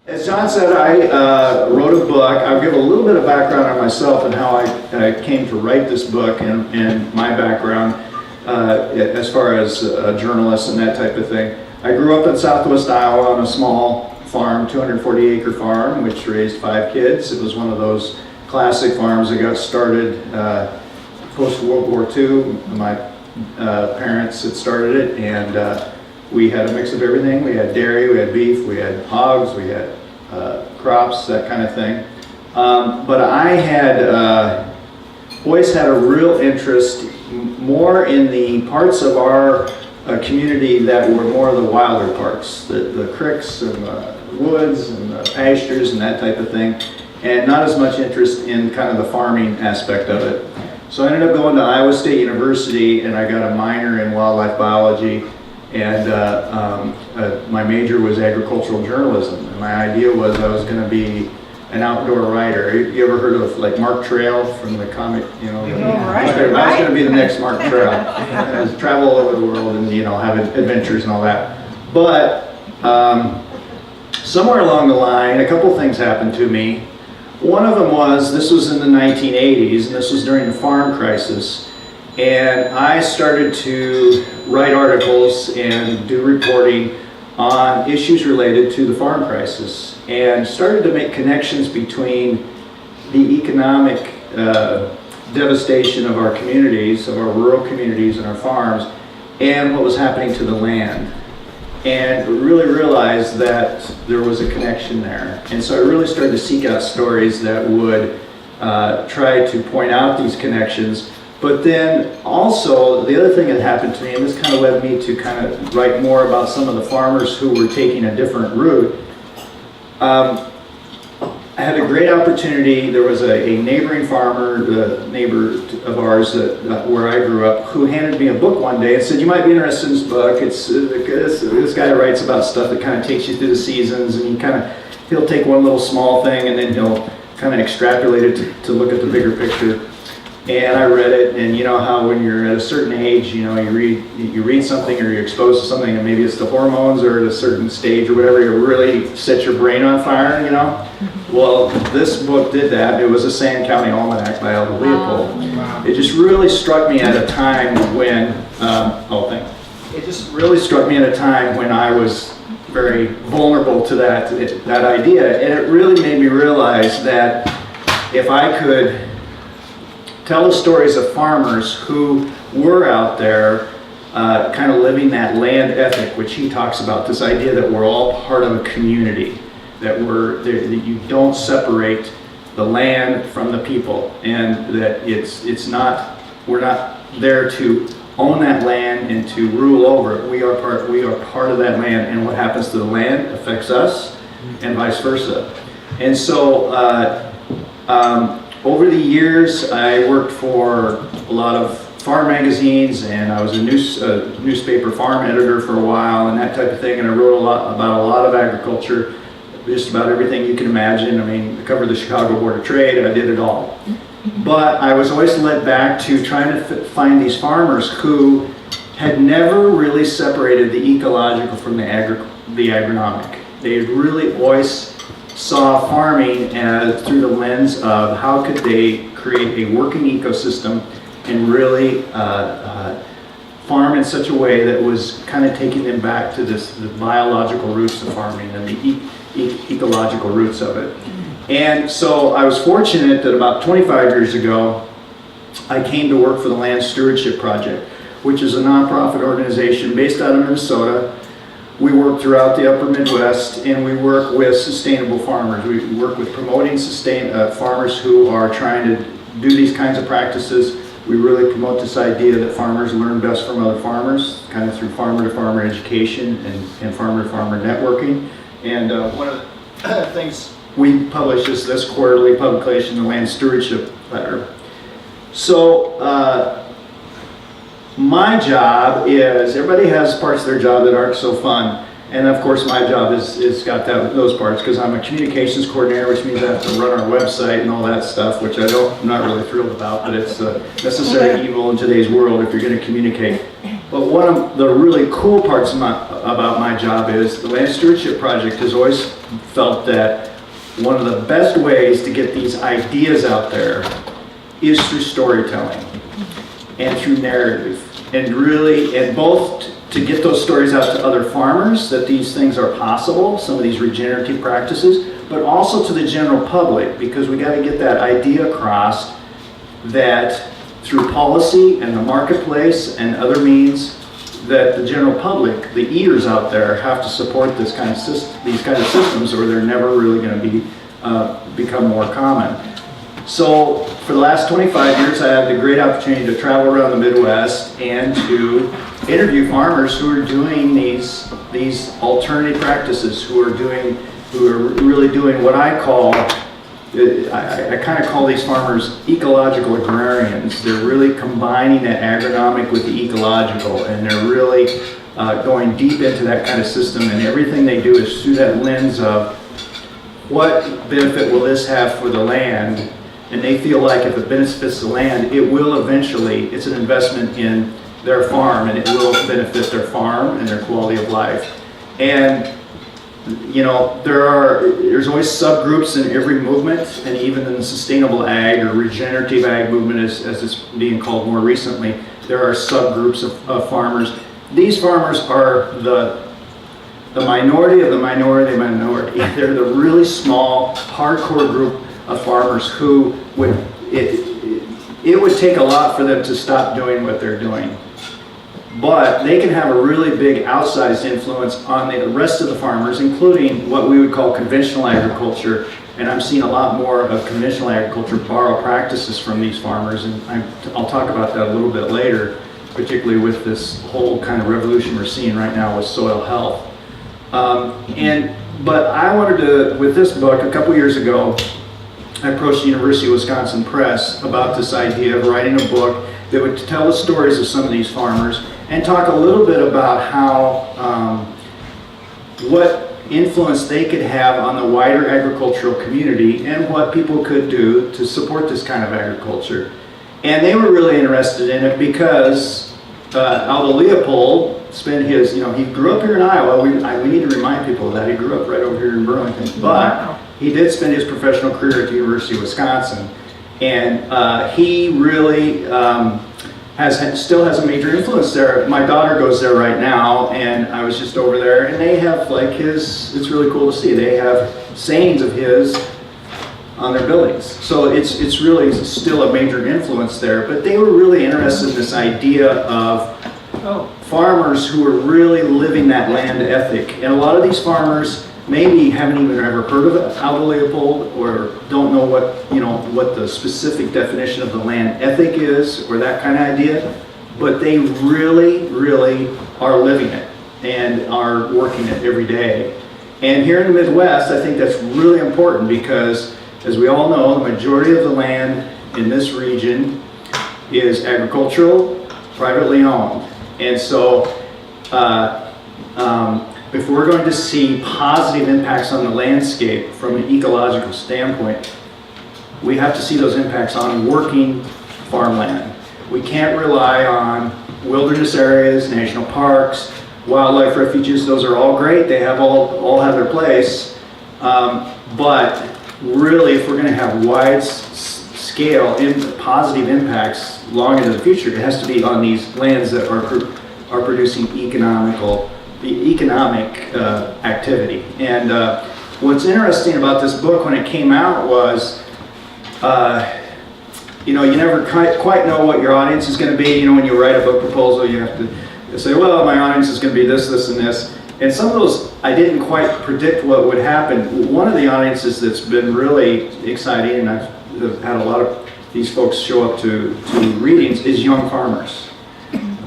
As John said, I wrote a book. I'll give a little bit of background on myself and how I came to write this book and my background as far as a journalist and that type of thing. I grew up in southwest Iowa on a small farm, 240-acre farm, which raised 5 kids. It was one of those classic farms that got started post-World War II. My parents had started it, and we had a mix of everything. We had dairy, we had beef, we had hogs, we had crops, that kind of thing. But I had always had a real interest more in the parts of our community that were more of the wilder parts, the creeks and the woods and the pastures and that type of thing, and not as much interest in kind of the farming aspect of it. So I ended up going to Iowa State University, and I got a minor in wildlife biology, and my major was agricultural journalism. And my idea was I was going to be an outdoor writer. You ever heard of like Mark Trail from the comic? You know, I was going to be the next Mark Trail. I was travel all over the world and have adventures and all that. But somewhere along the line, a couple things happened to me. One of them was, this was in the 1980s, and this was during the farm crisis. And I started to write articles and do reporting on issues related to the farm crisis, and started to make connections between the economic devastation of our communities, of our rural communities and our farms, and what was happening to the land. And really realized that there was a connection there. And so I really started to seek out stories that would try to point out these connections. But then also, the other thing that happened to me, and this kind of led me to kind of write more about some of the farmers who were taking a different route. I had a great opportunity. There was a neighboring farmer, the neighbor of ours where I grew up, who handed me a book one day and said, "You might be interested in this book. It's this guy writes about stuff that kind of takes you through the seasons, and he'll take one little small thing and then he'll kind of extrapolate it to look at the bigger picture." And I read it, and you know how when you're at a certain age, you read something or you're exposed to something, and maybe it's the hormones or at a certain stage or whatever, you really set your brain on fire, Well, this book did that. It was a Sand County Almanac by Alva Leopold. Wow. It just really struck me at a time when, it just really struck me at a time when I was very vulnerable to that idea, and it really made me realize that if I could tell the stories of farmers who were out there kind of living that land ethic, which he talks about, this idea that we're all part of a community, that you don't separate the land from the people, and that we're not there to own that land and to rule over it. We are part of that land, and what happens to the land affects us, and vice versa. And so over the years, I worked for a lot of farm magazines, and I was a newspaper farm editor for a while and that type of thing, and I wrote about a lot of agriculture, just about everything you can imagine. I mean, I covered the Chicago Board of Trade, I did it all. But I was always led back to trying to find these farmers who had never really separated the ecological from the agronomic. They had really always saw farming through the lens of how could they create a working ecosystem and really farm in such a way that was kind of taking them back to the biological roots of farming and the ecological roots of it. And so I was fortunate that about 25 years ago, I came to work for the Land Stewardship Project, which is a nonprofit organization based out of Minnesota. We work throughout the upper Midwest, and we work with sustainable farmers. We work with promoting farmers who are trying to do these kinds of practices. We really promote this idea that farmers learn best from other farmers, kind of through farmer-to-farmer education and farmer-to-farmer networking. And one of the things we publish is this quarterly publication, the Land Stewardship Letter. So my job is, everybody has parts of their job that aren't so fun. And of course my job is got those parts, because I'm a communications coordinator, which means I have to run our website and all that stuff, which I'm not really thrilled about, but it's a necessary evil in today's world if you're going to communicate. But one of the really cool parts of about my job is the Land Stewardship Project has always felt that one of the best ways to get these ideas out there is through storytelling and through narrative, and both to get those stories out to other farmers that these things are possible, some of these regenerative practices, but also to the general public, because we got to get that idea across that through policy and the marketplace and other means, that the general public, the eaters out there, have to support these kind of systems, or they're never really going to become more common. So for the last 25 years, I had the great opportunity to travel around the Midwest and to interview farmers who are doing these alternative practices, who are really doing what I call, I kind of call these farmers ecological agrarians. They're really combining that agronomic with the ecological, and they're really going deep into that kind of system, and everything they do is through that lens of what benefit will this have for the land, and they feel like if it benefits the land, it will eventually, it's an investment in their farm, and it will benefit their farm and their quality of life. And you know, there's always subgroups in every movement, and even in the sustainable ag or regenerative ag movement, as it's being called more recently, there are subgroups of farmers. These farmers are the minority of the minority of the minority. They're the really small, hardcore group of farmers who it would take a lot for them to stop doing what they're doing. But they can have a really big outsized influence on the rest of the farmers, including what we would call conventional agriculture. And I'm seeing a lot more of conventional agriculture borrow practices from these farmers, and I'll talk about that a little bit later, particularly with this whole kind of revolution we're seeing right now with soil health. But I wanted to, with this book, a couple years ago, I approached the University of Wisconsin Press about this idea of writing a book that would tell the stories of some of these farmers and talk a little bit about how, what influence they could have on the wider agricultural community and what people could do to support this kind of agriculture. And they were really interested in it because Aldo Leopold spent his, he grew up here in Iowa. We need to remind people of that. He grew up right over here in Burlington. But he did spend his professional career at the University of Wisconsin. And he really still has a major influence there. My daughter goes there right now, and I was just over there, and they have it's really cool to see. They have sayings of his on their buildings. So it's really still a major influence there. But they were really interested in this idea of farmers who are really living that land ethic. And a lot of these farmers maybe haven't even ever heard of Aldo Leopold, or don't know what the specific definition of the land ethic is, or that kind of idea, but they really, really are living it and are working it every day. And here in the Midwest, I think that's really important because, as we all know, the majority of the land in this region is agricultural, privately owned. And so if we're going to see positive impacts on the landscape from an ecological standpoint, we have to see those impacts on working farmland. We can't rely on wilderness areas, national parks, wildlife refuges. Those are all great. They have all have their place. But really, if we're going to have wide scale positive impacts long into the future, it has to be on these lands that are producing economic activity. And what's interesting about this book when it came out was, you never quite know what your audience is going to be. When you write a book proposal, you have to say, well, my audience is going to be this, this, and this. And some of those, I didn't quite predict what would happen. One of the audiences that's been really exciting, and I've had a lot of these folks show up to readings, is young farmers,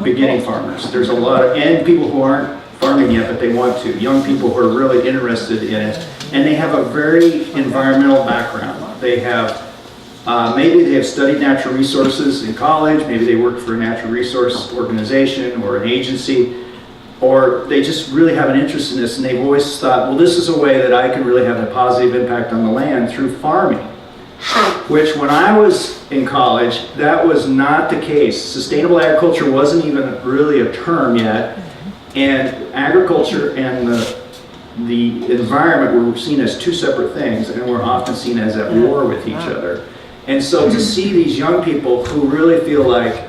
beginning farmers. There's a lot of, and people who aren't farming yet, but they want to. Young people who are really interested in it, and they have a very environmental background. They have, maybe they have studied natural resources in college, maybe they work for a natural resource organization or an agency, or they just really have an interest in this, and they've always thought, well, this is a way that I can really have a positive impact on the land through farming. Which, when I was in college, that was not the case. Sustainable agriculture wasn't even really a term yet. And agriculture and the environment were seen as two separate things, and we're often seen as at war with each other. And so to see these young people who really feel like,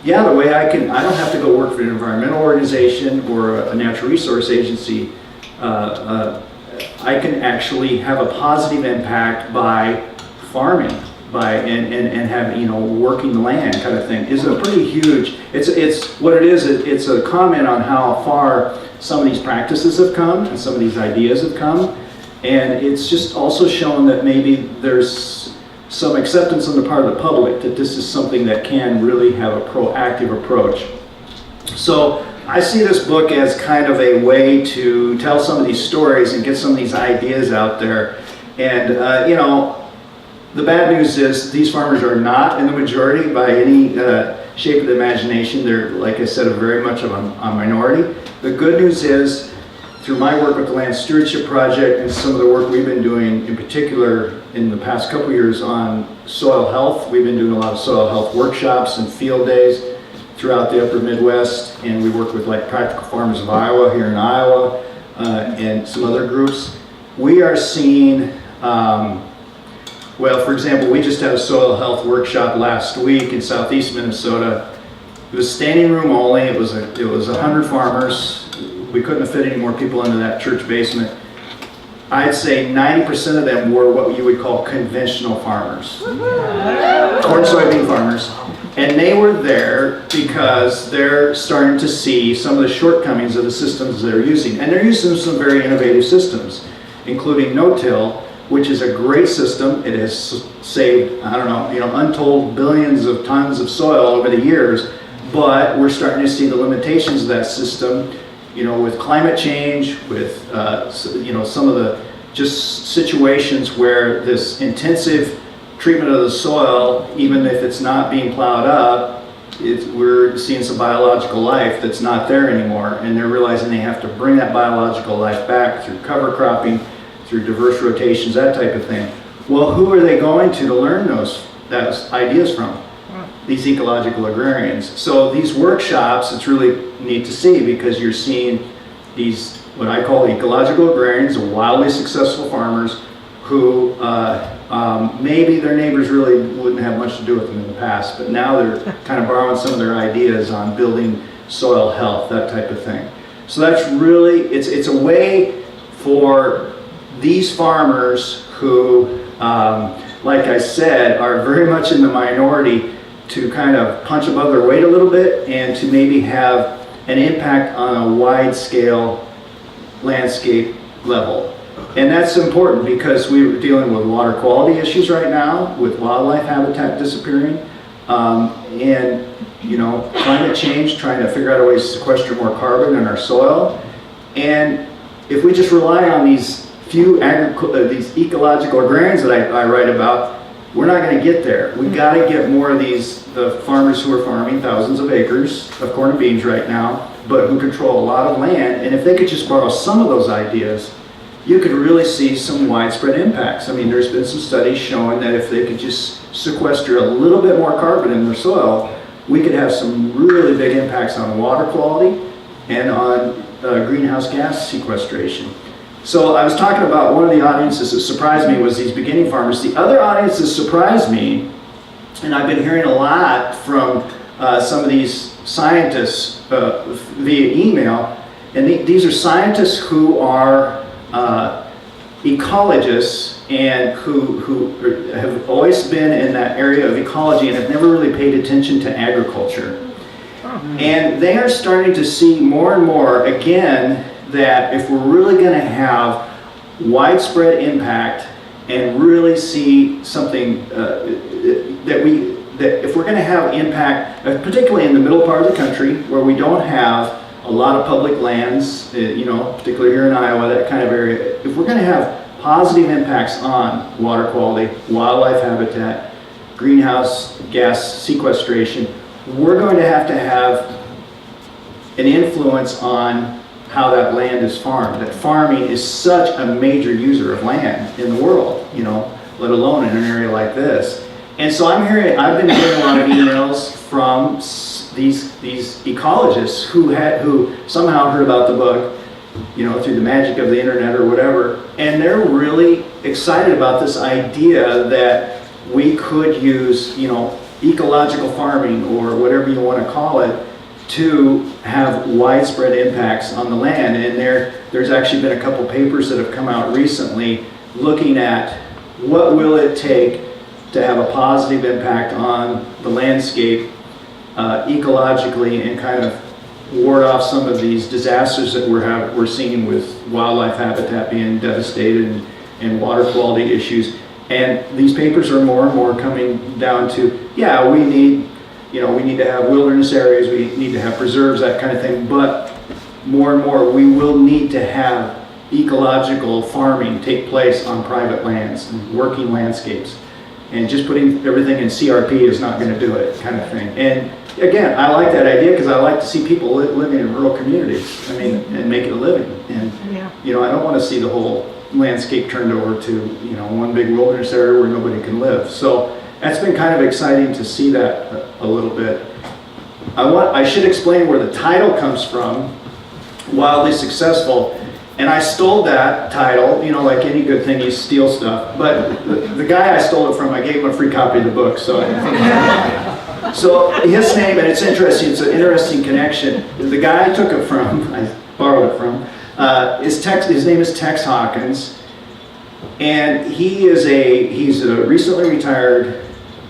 yeah, the way I don't have to go work for an environmental organization or a natural resource agency, I can actually have a positive impact by farming, and having, working the land kind of thing, is a pretty huge, it's what it is, it's a comment on how far some of these practices have come and some of these ideas have come. And it's just also shown that maybe there's some acceptance on the part of the public that this is something that can really have a proactive approach. So I see this book as kind of a way to tell some of these stories and get some of these ideas out there. And the bad news is these farmers are not in the majority by any shape of the imagination. They're, like I said, very much of a minority. The good news is, through my work with the Land Stewardship Project and some of the work we've been doing, in particular in the past couple years on soil health, we've been doing a lot of soil health workshops and field days throughout the upper Midwest, and we work with like Practical Farmers of Iowa here in Iowa, and some other groups. We are seeing, well, for example, we just had a soil health workshop last week in southeast Minnesota. It was standing room only. It was 100 farmers. We couldn't have fit any more people into that church basement. I'd say 90% of them were what you would call conventional farmers, corn, soybean farmers. And they were there because they're starting to see some of the shortcomings of the systems they're using. And they're using some very innovative systems, including no-till, which is a great system. It has saved, I don't know, untold billions of tons of soil over the years, but we're starting to see the limitations of that system, with climate change, with, some of the just situations where this intensive treatment of the soil, even if it's not being plowed up, we're seeing some biological life that's not there anymore, and they're realizing they have to bring that biological life back through cover cropping, through diverse rotations, that type of thing. Well, who are they going to learn those ideas from? These ecological agrarians. So these workshops, it's really neat to see, because you're seeing these, what I call ecological agrarians, wildly successful farmers who maybe their neighbors really wouldn't have much to do with them in the past, but now they're kind of borrowing some of their ideas on building soil health, that type of thing. So that's really, it's a way for these farmers who, like I said, are very much in the minority to kind of punch above their weight a little bit and to maybe have an impact on a wide scale landscape level. And that's important because we're dealing with water quality issues right now, with wildlife habitat disappearing, and climate change, trying to figure out a way to sequester more carbon in our soil. And if we just rely on these few these ecological agrarians that I write about, we're not going to get there. We've got to get more of the farmers who are farming thousands of acres of corn and beans right now, but who control a lot of land. And if they could just borrow some of those ideas, you could really see some widespread impacts. I mean, there's been some studies showing that if they could just sequester a little bit more carbon in their soil, we could have some really big impacts on water quality and on greenhouse gas sequestration. So I was talking about one of the audiences that surprised me was these beginning farmers. The other audience that surprised me, and I've been hearing a lot from some of these scientists via email, and these are scientists who are ecologists and who have always been in that area of ecology and have never really paid attention to agriculture. And they are starting to see more and more, again, that if we're really going to have widespread impact and really see something that if we're going to have impact, particularly in the middle part of the country where we don't have a lot of public lands, particularly here in Iowa, that kind of area, if we're going to have positive impacts on water quality, wildlife habitat, greenhouse gas sequestration, we're going to have an influence on how that land is farmed. That farming is such a major user of land in the world, let alone in an area like this. And so I've been getting a lot of emails from these ecologists who somehow heard about the book, through the magic of the internet or whatever, and they're really excited about this idea that we could use, ecological farming or whatever you want to call it to have widespread impacts on the land. And there's actually been a couple papers that have come out recently looking at what will it take to have a positive impact on the landscape ecologically, and kind of ward off some of these disasters that we're seeing with wildlife habitat being devastated and water quality issues. And these papers are more and more coming down to, yeah, we need to have wilderness areas, we need to have preserves, that kind of thing, but more and more we will need to have ecological farming take place on private lands and working landscapes. And just putting everything in CRP is not going to do it, kind of thing. And again, I like that idea because I like to see people living in rural communities, and making a living. And I don't want to see the whole landscape turned over to one big wilderness area where nobody can live. So that's been kind of exciting to see that a little bit. I should explain where the title comes from, Wildly Successful. And I stole that title, like any good thing, you steal stuff. But the guy I stole it from, I gave him a free copy of the book. So his name, and it's interesting, it's an interesting connection. The guy I took it from, I borrowed it from, his name is Tex Hawkins. And he's a recently retired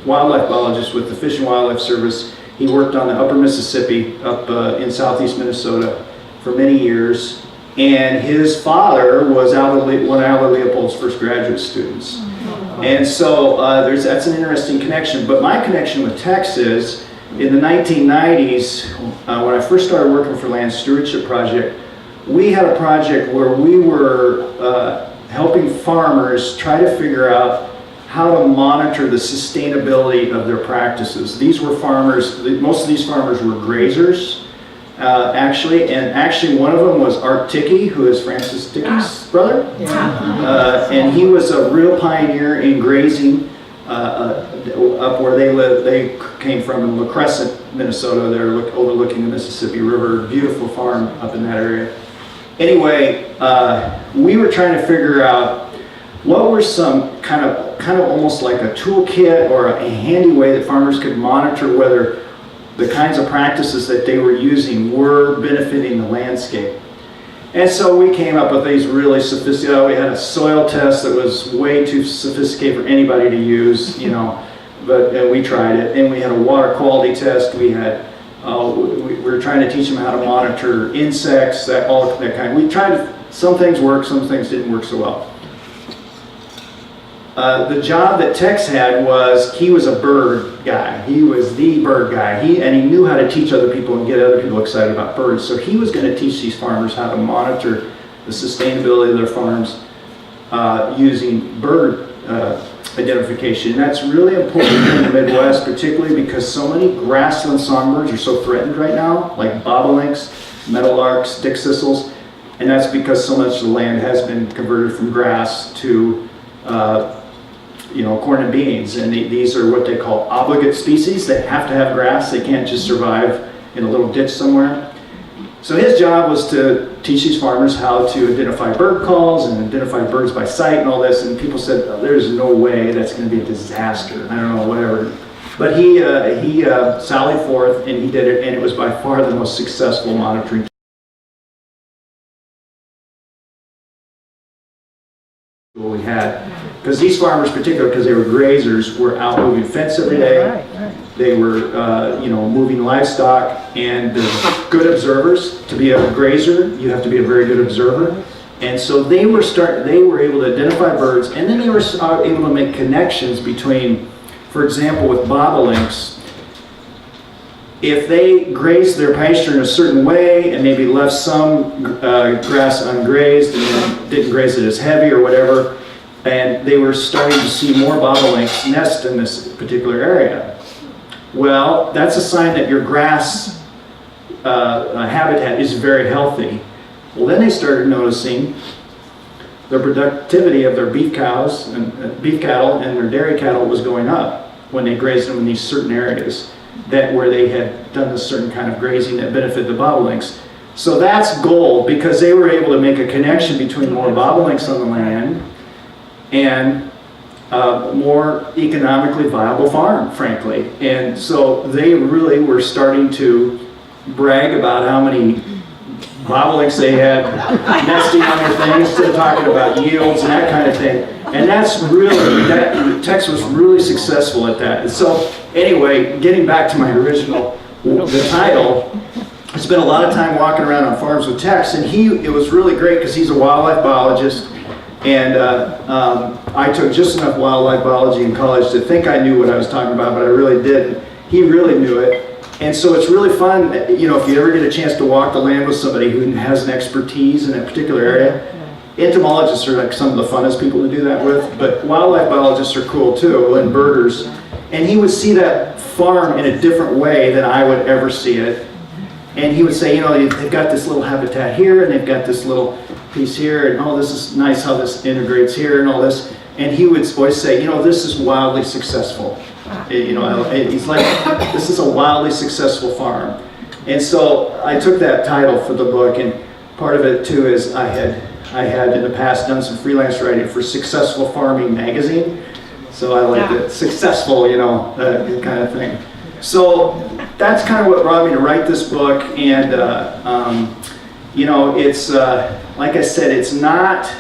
wildlife biologist with the Fish and Wildlife Service. He worked on the upper Mississippi up in southeast Minnesota for many years. And his father was one of Alva Leopold's first graduate students. And so that's an interesting connection. But my connection with Tex is, in the 1990s, when I first started working for Land Stewardship Project, we had a project where we were helping farmers try to figure out how to monitor the sustainability of their practices. These were farmers, most of these farmers were grazers, actually one of them was Art Tickey, who is Francis Tickey's brother. And he was a real pioneer in grazing up where they live. They came from in La Crescent, Minnesota. They're overlooking the Mississippi River. Beautiful farm up in that area. Anyway, we were trying to figure out what were some kind of almost like a toolkit or a handy way that farmers could monitor whether the kinds of practices that they were using were benefiting the landscape. And so we came up with these really sophisticated, we had a soil test that was way too sophisticated for anybody to use, but we tried it. And we had a water quality test. We were trying to teach them how to monitor insects, that kind. We tried, some things worked, some things didn't work so well. The job that Tex had was, he was a bird guy. He was the bird guy. And he knew how to teach other people and get other people excited about birds. So he was going to teach these farmers how to monitor the sustainability of their farms using bird identification. And that's really important here in the Midwest, particularly because so many grassland songbirds are so threatened right now, like bobolinks, meadowlarks, dickthistles. And that's because so much of the land has been converted from grass to corn and beans, and these are what they call obligate species. They have to have grass. They can't just survive in a little ditch somewhere. So his job was to teach these farmers how to identify bird calls and identify birds by sight and all this, and people said, oh, there's no way, that's going to be a disaster. I don't know, whatever. But he sallied forth and he did it, and it was by far the most successful monitoring tool we had. Because these farmers, particularly because they were grazers, were out moving fence every day. They were, moving livestock, and they're good observers. To be a grazer, you have to be a very good observer. And so they were able to identify birds, and then they were able to make connections between, for example, with bobolinks. If they grazed their pasture in a certain way and maybe left some grass ungrazed and then didn't graze it as heavy or whatever, and they were starting to see more bobolinks nest in this particular area. Well, that's a sign that your grass habitat is very healthy. Well, then they started noticing the productivity of their beef cows and beef cattle and their dairy cattle was going up when they grazed them in these certain areas. that where they had done a certain kind of grazing that benefited the bobolinks. So that's gold, because they were able to make a connection between more bobolinks on the land and more economically viable farm, frankly. And so they really were starting to brag about how many bobolinks they had nesting on their things, instead of talking about yields and that kind of thing. And that's really, Tex was really successful at that. And so anyway, getting back to my original, the title, I spent a lot of time walking around on farms with Tex, and it was really great because he's a wildlife biologist, and I took just enough wildlife biology in college to think I knew what I was talking about, but I really didn't. He really knew it. And so it's really fun, you know, if you ever get a chance to walk the land with somebody who has an expertise in a particular area. Entomologists are like some of the funnest people to do that with, but wildlife biologists are cool too, and birders. And he would see that farm in a different way than I would ever see it. And he would say, you know, they've got this little habitat here, and they've got this little piece here, and oh, this is nice how this integrates here, and all this. And he would always say, you know, this is wildly successful. You know, he's like, this is a wildly successful farm. And so I took that title for the book, and part of it too is I had in the past done some freelance writing for Successful Farming magazine. So I like it, successful, you know, that kind of thing. So that's kind of what brought me to write this book. And, you know, it's, like I said, it's not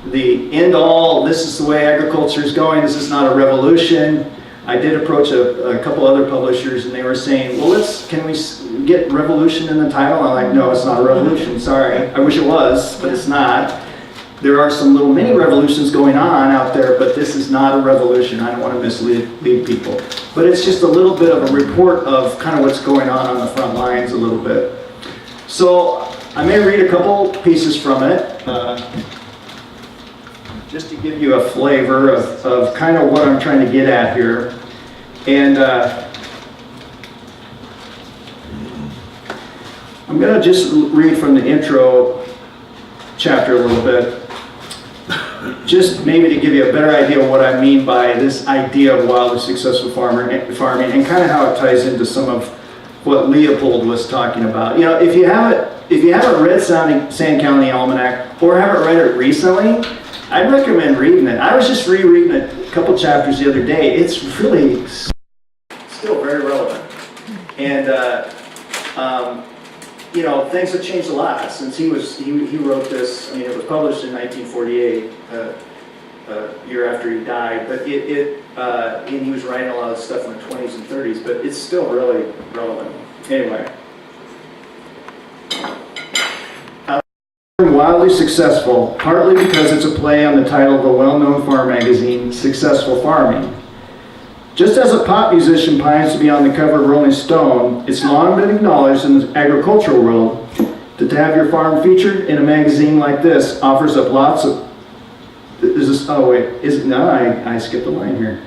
the end all, this is the way agriculture is going, this is not a revolution. I did approach a couple other publishers, and they were saying, well, can we get revolution in the title? I'm like, no, it's not a revolution, sorry. I wish it was, but it's not. There are some little mini revolutions going on out there, but this is not a revolution. I don't want to mislead people. But it's just a little bit of a report of kind of what's going on the front lines a little bit. So I may read a couple pieces from it, just to give you a flavor of kind of what I'm trying to get at here. And I'm going to just read from the intro chapter a little bit, just maybe to give you a better idea of what I mean by this idea of wildly successful farming, and kind of how it ties into some of what Leopold was talking about. You know, if you haven't read Sand County Almanac, or haven't read it recently, I'd recommend reading it. I was just rereading a couple chapters the other day. It's really still very relevant. And you know, things have changed a lot since he wrote this. I mean, it was published in 1948, year after he died. But and he was writing a lot of stuff in the 20s and 30s. But it's still really relevant. Anyway. Wildly successful, partly because it's a play on the title of a well-known farm magazine, Successful Farming. Just as a pop musician pines to be on the cover of Rolling Stone, it's long been acknowledged in the agricultural world that to have your farm featured in a magazine like this offers up lots of... I skipped a line here.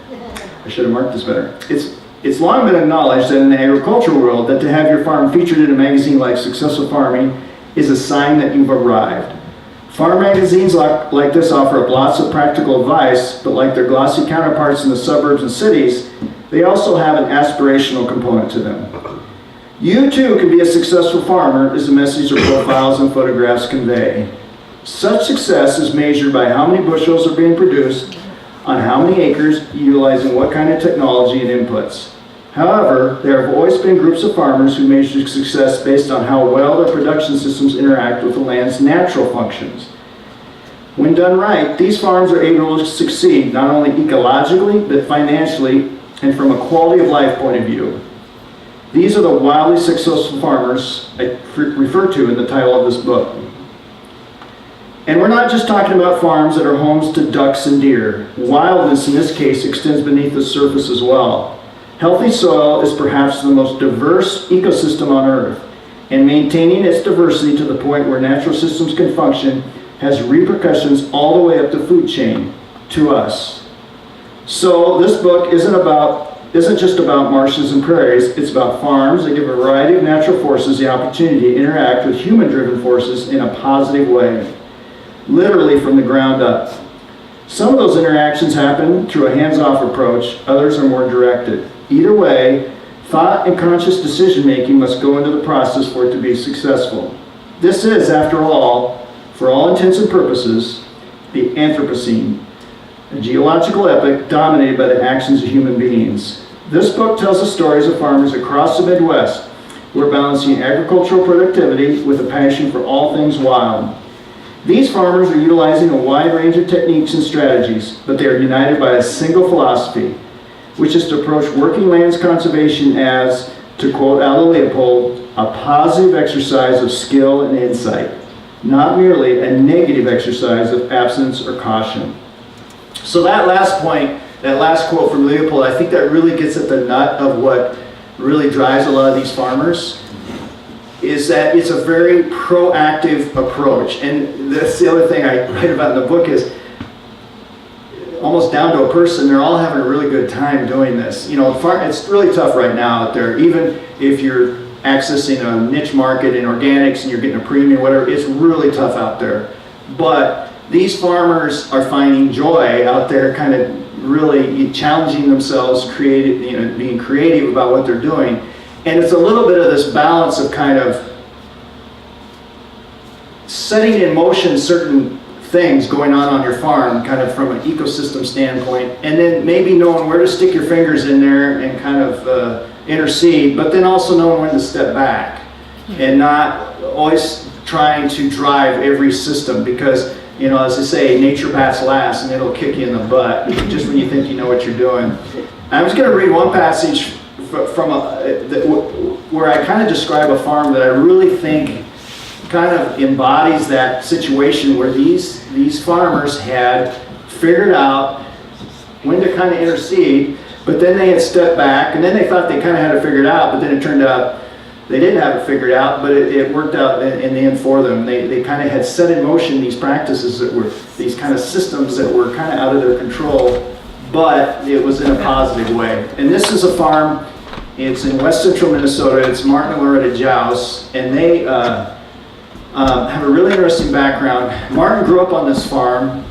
I should have marked this better. It's long been acknowledged that in the agricultural world that to have your farm featured in a magazine like Successful Farming is a sign that you've arrived. Farm magazines like this offer up lots of practical advice, but like their glossy counterparts in the suburbs and cities, they also have an aspirational component to them. You too can be a successful farmer, as the message their profiles and photographs convey. Such success is measured by how many bushels are being produced, on how many acres, utilizing what kind of technology and inputs. However, there have always been groups of farmers who measure success based on how well their production systems interact with the land's natural functions. When done right, these farms are able to succeed not only ecologically, but financially and from a quality of life point of view. These are the wildly successful farmers I refer to in the title of this book. And we're not just talking about farms that are homes to ducks and deer. Wildness in this case extends beneath the surface as well. Healthy soil is perhaps the most diverse ecosystem on Earth, and maintaining its diversity to the point where natural systems can function has repercussions all the way up the food chain to us. So this book isn't just about marshes and prairies, it's about farms that give a variety of natural forces the opportunity to interact with human-driven forces in a positive way, literally from the ground up. Some of those interactions happen through a hands-off approach, others are more directed. Either way, Thought and conscious decision-making must go into the process for it to be successful. This is, after all, for all intents and purposes, the Anthropocene, a geological epoch dominated by the actions of human beings. This book tells the stories of farmers across the Midwest who are balancing agricultural productivity with a passion for all things wild. These farmers are utilizing a wide range of techniques and strategies, but they are united by a single philosophy, which is to approach working lands conservation as, to quote Aldo Leopold, a positive exercise of skill and insight, not merely a negative exercise of absence or caution. So that last point, that last quote from Leopold, I think that really gets at the nut of what really drives a lot of these farmers, is that it's a very proactive approach. And that's the other thing I write about in the book is, almost down to a person, they're all having a really good time doing this. You know, it's really tough right now out there. Even if you're accessing a niche market in organics and you're getting a premium, whatever, it's really tough out there. But these farmers are finding joy out there, kind of really challenging themselves, being creative about what they're doing. And it's a little bit of this balance of kind of setting in motion certain things going on your farm, kind of from an ecosystem standpoint, and then maybe knowing where to stick your fingers in there and kind of intercede, but then also knowing when to step back and not always trying to drive every system, because, you know, as they say, nature bats last and it'll kick you in the butt just when you think you know what you're doing. I was going to read one passage from where I kind of describe a farm that I really think kind of embodies that situation, where these farmers had figured out when to kind of intercede, but then they had stepped back, and then they thought they kind of had it figured out, but then it turned out they didn't have it figured out, but it worked out in the end for them. They kind of had set in motion these practices that were these kind of systems that were kind of out of their control, but it was in a positive way. And this is a farm, it's in west central Minnesota, it's Martin and Loretta Jouse, and they have a really interesting background. Martin grew up on this farm,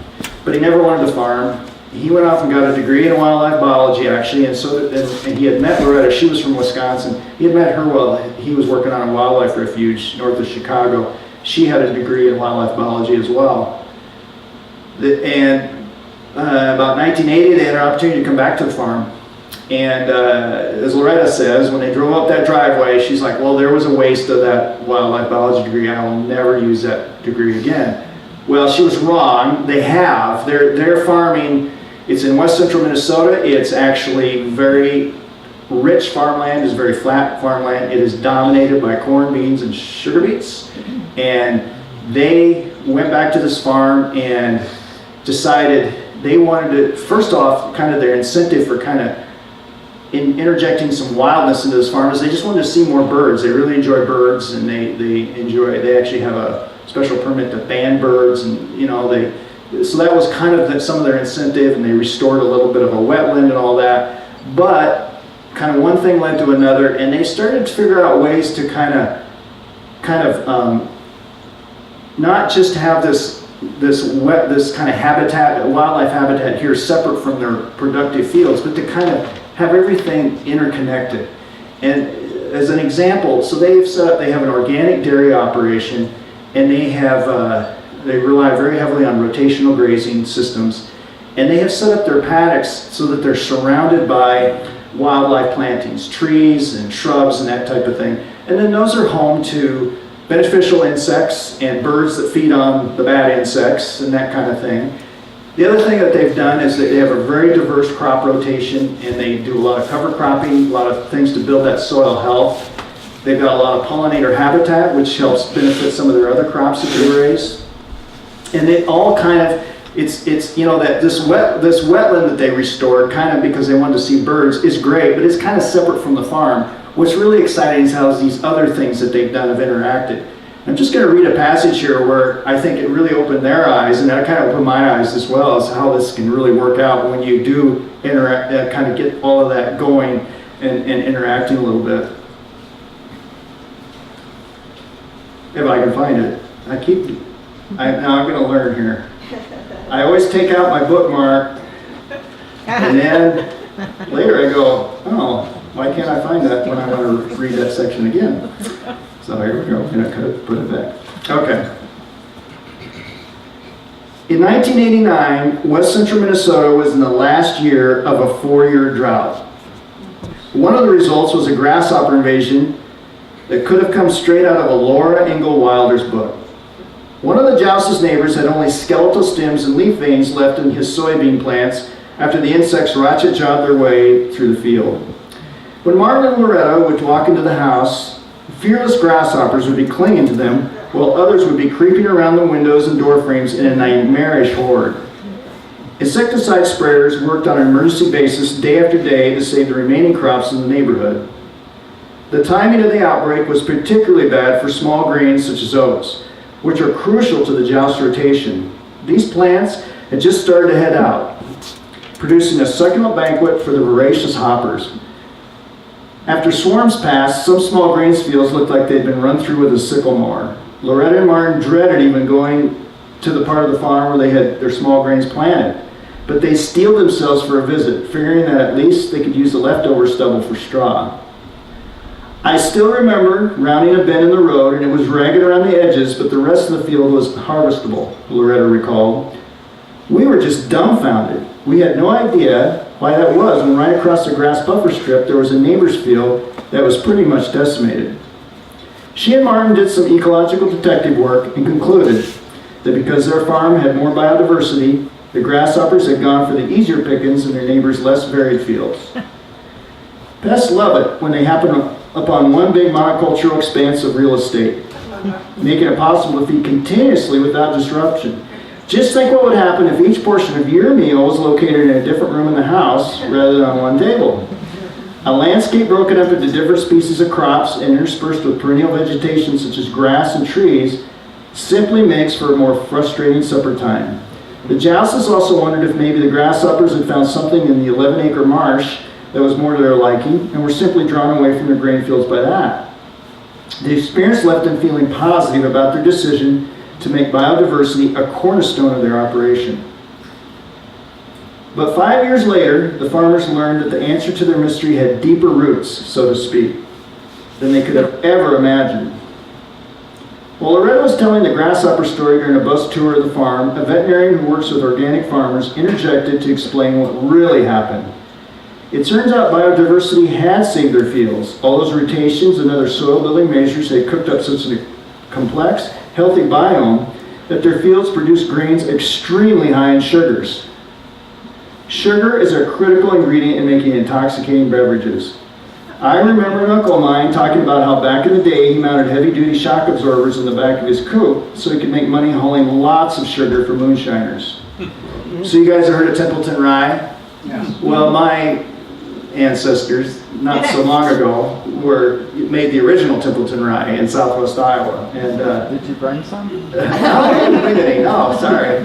but he never wanted to farm. He went off and got a degree in wildlife biology, actually, and he had met Loretta. She was from Wisconsin. He had met her while he was working on a wildlife refuge north of Chicago. She had a degree in wildlife biology as well. And about 1980, they had an opportunity to come back to the farm. And as Loretta says, when they drove up that driveway, she's like, well, there was a waste of that wildlife biology degree. I will never use that degree again. Well, she was wrong. They have. They're farming. It's in west central Minnesota. It's actually very rich farmland. It's very flat farmland. It is dominated by corn, beans, and sugar beets. And they went back to this farm and decided they wanted to, first off, kind of their incentive for kind of interjecting some wildness into this farm is they just wanted to see more birds. They really enjoy birds, and they actually have a special permit to ban birds, and so that was kind of some of their incentive, and they restored a little bit of a wetland and all that. But kind of one thing led to another, and they started to figure out ways to kind of not just have this kind of habitat, wildlife habitat here separate from their productive fields, but to kind of have everything interconnected. And as an example, so they have an organic dairy operation, and they rely very heavily on rotational grazing systems, and they have set up their paddocks so that they're surrounded by wildlife plantings, trees and shrubs and that type of thing. And then those are home to beneficial insects and birds that feed on the bad insects and that kind of thing. The other thing that they've done is that they have a very diverse crop rotation, and they do a lot of cover cropping, a lot of things to build that soil health. They've got a lot of pollinator habitat, which helps benefit some of their other crops that they raise. And they all kind of, it's that this wetland that they restored, kind of because they wanted to see birds, is great, but it's kind of separate from the farm. What's really exciting is how these other things that they've done have interacted. I'm just going to read a passage here where I think it really opened their eyes, and that kind of opened my eyes as well, as how this can really work out when you do interact, kind of get all of that going and interacting a little bit. If I can find it. Now I'm going to learn here. I always take out my bookmark, and then later I go, oh, Why can't I find that when I want to read that section again? So here we go, and I could have put it back. Okay. In 1989, West Central Minnesota was in the last year of a 4-year drought. One of the results was a grasshopper invasion that could have come straight out of a Laura Ingalls Wilder's book. One of the jouster's neighbors had only skeletal stems and leaf veins left in his soybean plants after the insects ratchet-jawed their way through the field. When Martin and Loretta would walk into the house, fearless grasshoppers would be clinging to them, while others would be creeping around the windows and door frames in a nightmarish horde. Insecticide sprayers worked on an emergency basis day after day to save the remaining crops in the neighborhood. The timing of the outbreak was particularly bad for small grains such as oats, which are crucial to the joust rotation. These plants had just started to head out, producing a succulent banquet for the voracious hoppers. After swarms passed, some small grains fields looked like they'd been run through with a sickle mower. Loretta and Martin dreaded even going to the part of the farm where they had their small grains planted, but they steeled themselves for a visit, figuring that at least they could use the leftover stubble for straw. I still remember rounding a bend in the road, and it was ragged around the edges, but the rest of the field was harvestable, Loretta recalled. We were just dumbfounded. We had no idea why that was when right across the grass buffer strip there was a neighbor's field that was pretty much decimated. She and Martin did some ecological detective work and concluded that because their farm had more biodiversity, the grasshoppers had gone for the easier pickings in their neighbors' less varied fields. Pests love it when they happen upon one big monocultural expanse of real estate, making it possible to feed continuously without disruption. Just think what would happen if each portion of your meal was located in a different room in the house rather than on one table. A landscape broken up into different species of crops and interspersed with perennial vegetation such as grass and trees simply makes for a more frustrating supper time. The jousters also wondered if maybe the grasshoppers had found something in the 11-acre marsh that was more to their liking and were simply drawn away from their grain fields by that. The experience left them feeling positive about their decision to make biodiversity a cornerstone of their operation. But 5 years later, the farmers learned that the answer to their mystery had deeper roots, so to speak, than they could have ever imagined. While Loretta was telling the grasshopper story during a bus tour of the farm, a veterinarian who works with organic farmers interjected to explain what really happened. It turns out biodiversity had saved their fields. All those rotations and other soil-building measures had cooked up such a complex, healthy biome that their fields produced grains extremely high in sugars. Sugar is a critical ingredient in making intoxicating beverages. I remember an uncle of mine talking about how back in the day he mounted heavy-duty shock absorbers in the back of his coupe so he could make money hauling lots of sugar for moonshiners. So you guys have heard of Templeton Rye? Yeah. Well, my ancestors, not so long ago, made the original Templeton Rye in southwest Iowa. And Did you burn some? no, I didn't bring any. No, sorry.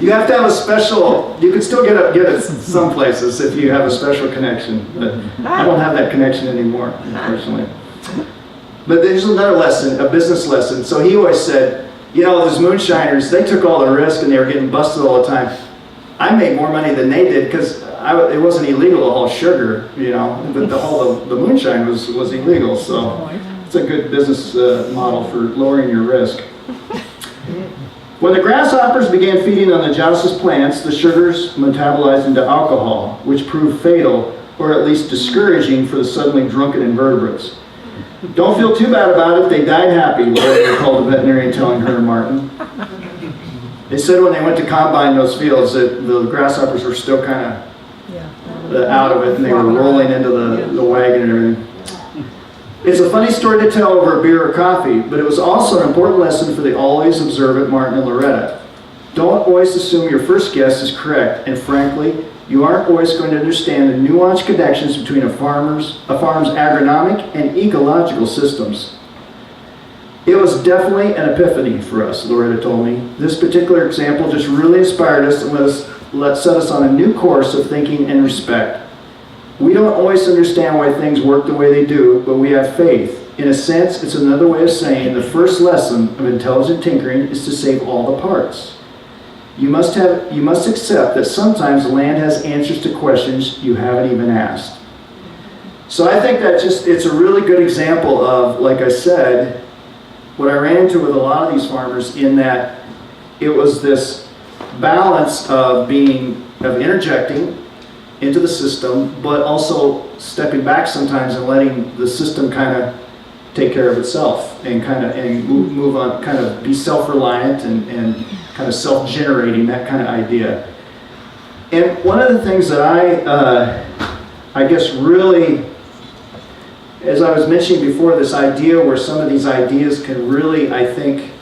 You have to have a special. You can still get it some places if you have a special connection, but I don't have that connection anymore, unfortunately. But there's another lesson, a business lesson. So he always said, you know, those moonshiners, they took all the risk and they were getting busted all the time. I made more money than they did because it wasn't illegal to haul sugar, you know, but the moonshine was illegal. So it's a good business model for lowering your risk. When the grasshoppers began feeding on the joust's plants, the sugars metabolized into alcohol, which proved fatal, or at least discouraging for the suddenly drunken invertebrates. Don't feel too bad about it, they died happy, Loretta recalled the veterinarian telling her and Martin. They said when they went to combine those fields that the grasshoppers were still kind of out of it and they were rolling into the wagon and everything. It's a funny story to tell over a beer or coffee, but it was also an important lesson for the always observant Martin and Loretta. Don't always assume your first guess is correct, and frankly, you aren't always going to understand the nuanced connections between a farm's agronomic and ecological systems. It was definitely an epiphany for us, Loretta told me. This particular example just really inspired us and set us on a new course of thinking and respect. We don't always understand why things work the way they do, but we have faith. In a sense, it's another way of saying the first lesson of intelligent tinkering is to save all the parts. You must accept that sometimes the land has answers to questions you haven't even asked. So I think that it's a really good example of, like I said, what I ran into with a lot of these farmers, in that it was this balance of interjecting into the system, but also stepping back sometimes and letting the system kind of take care of itself and move on, kind of be self-reliant and kind of self-generating, that kind of idea. And one of the things that I guess really, as I was mentioning before, this idea where some of these ideas can really, I think,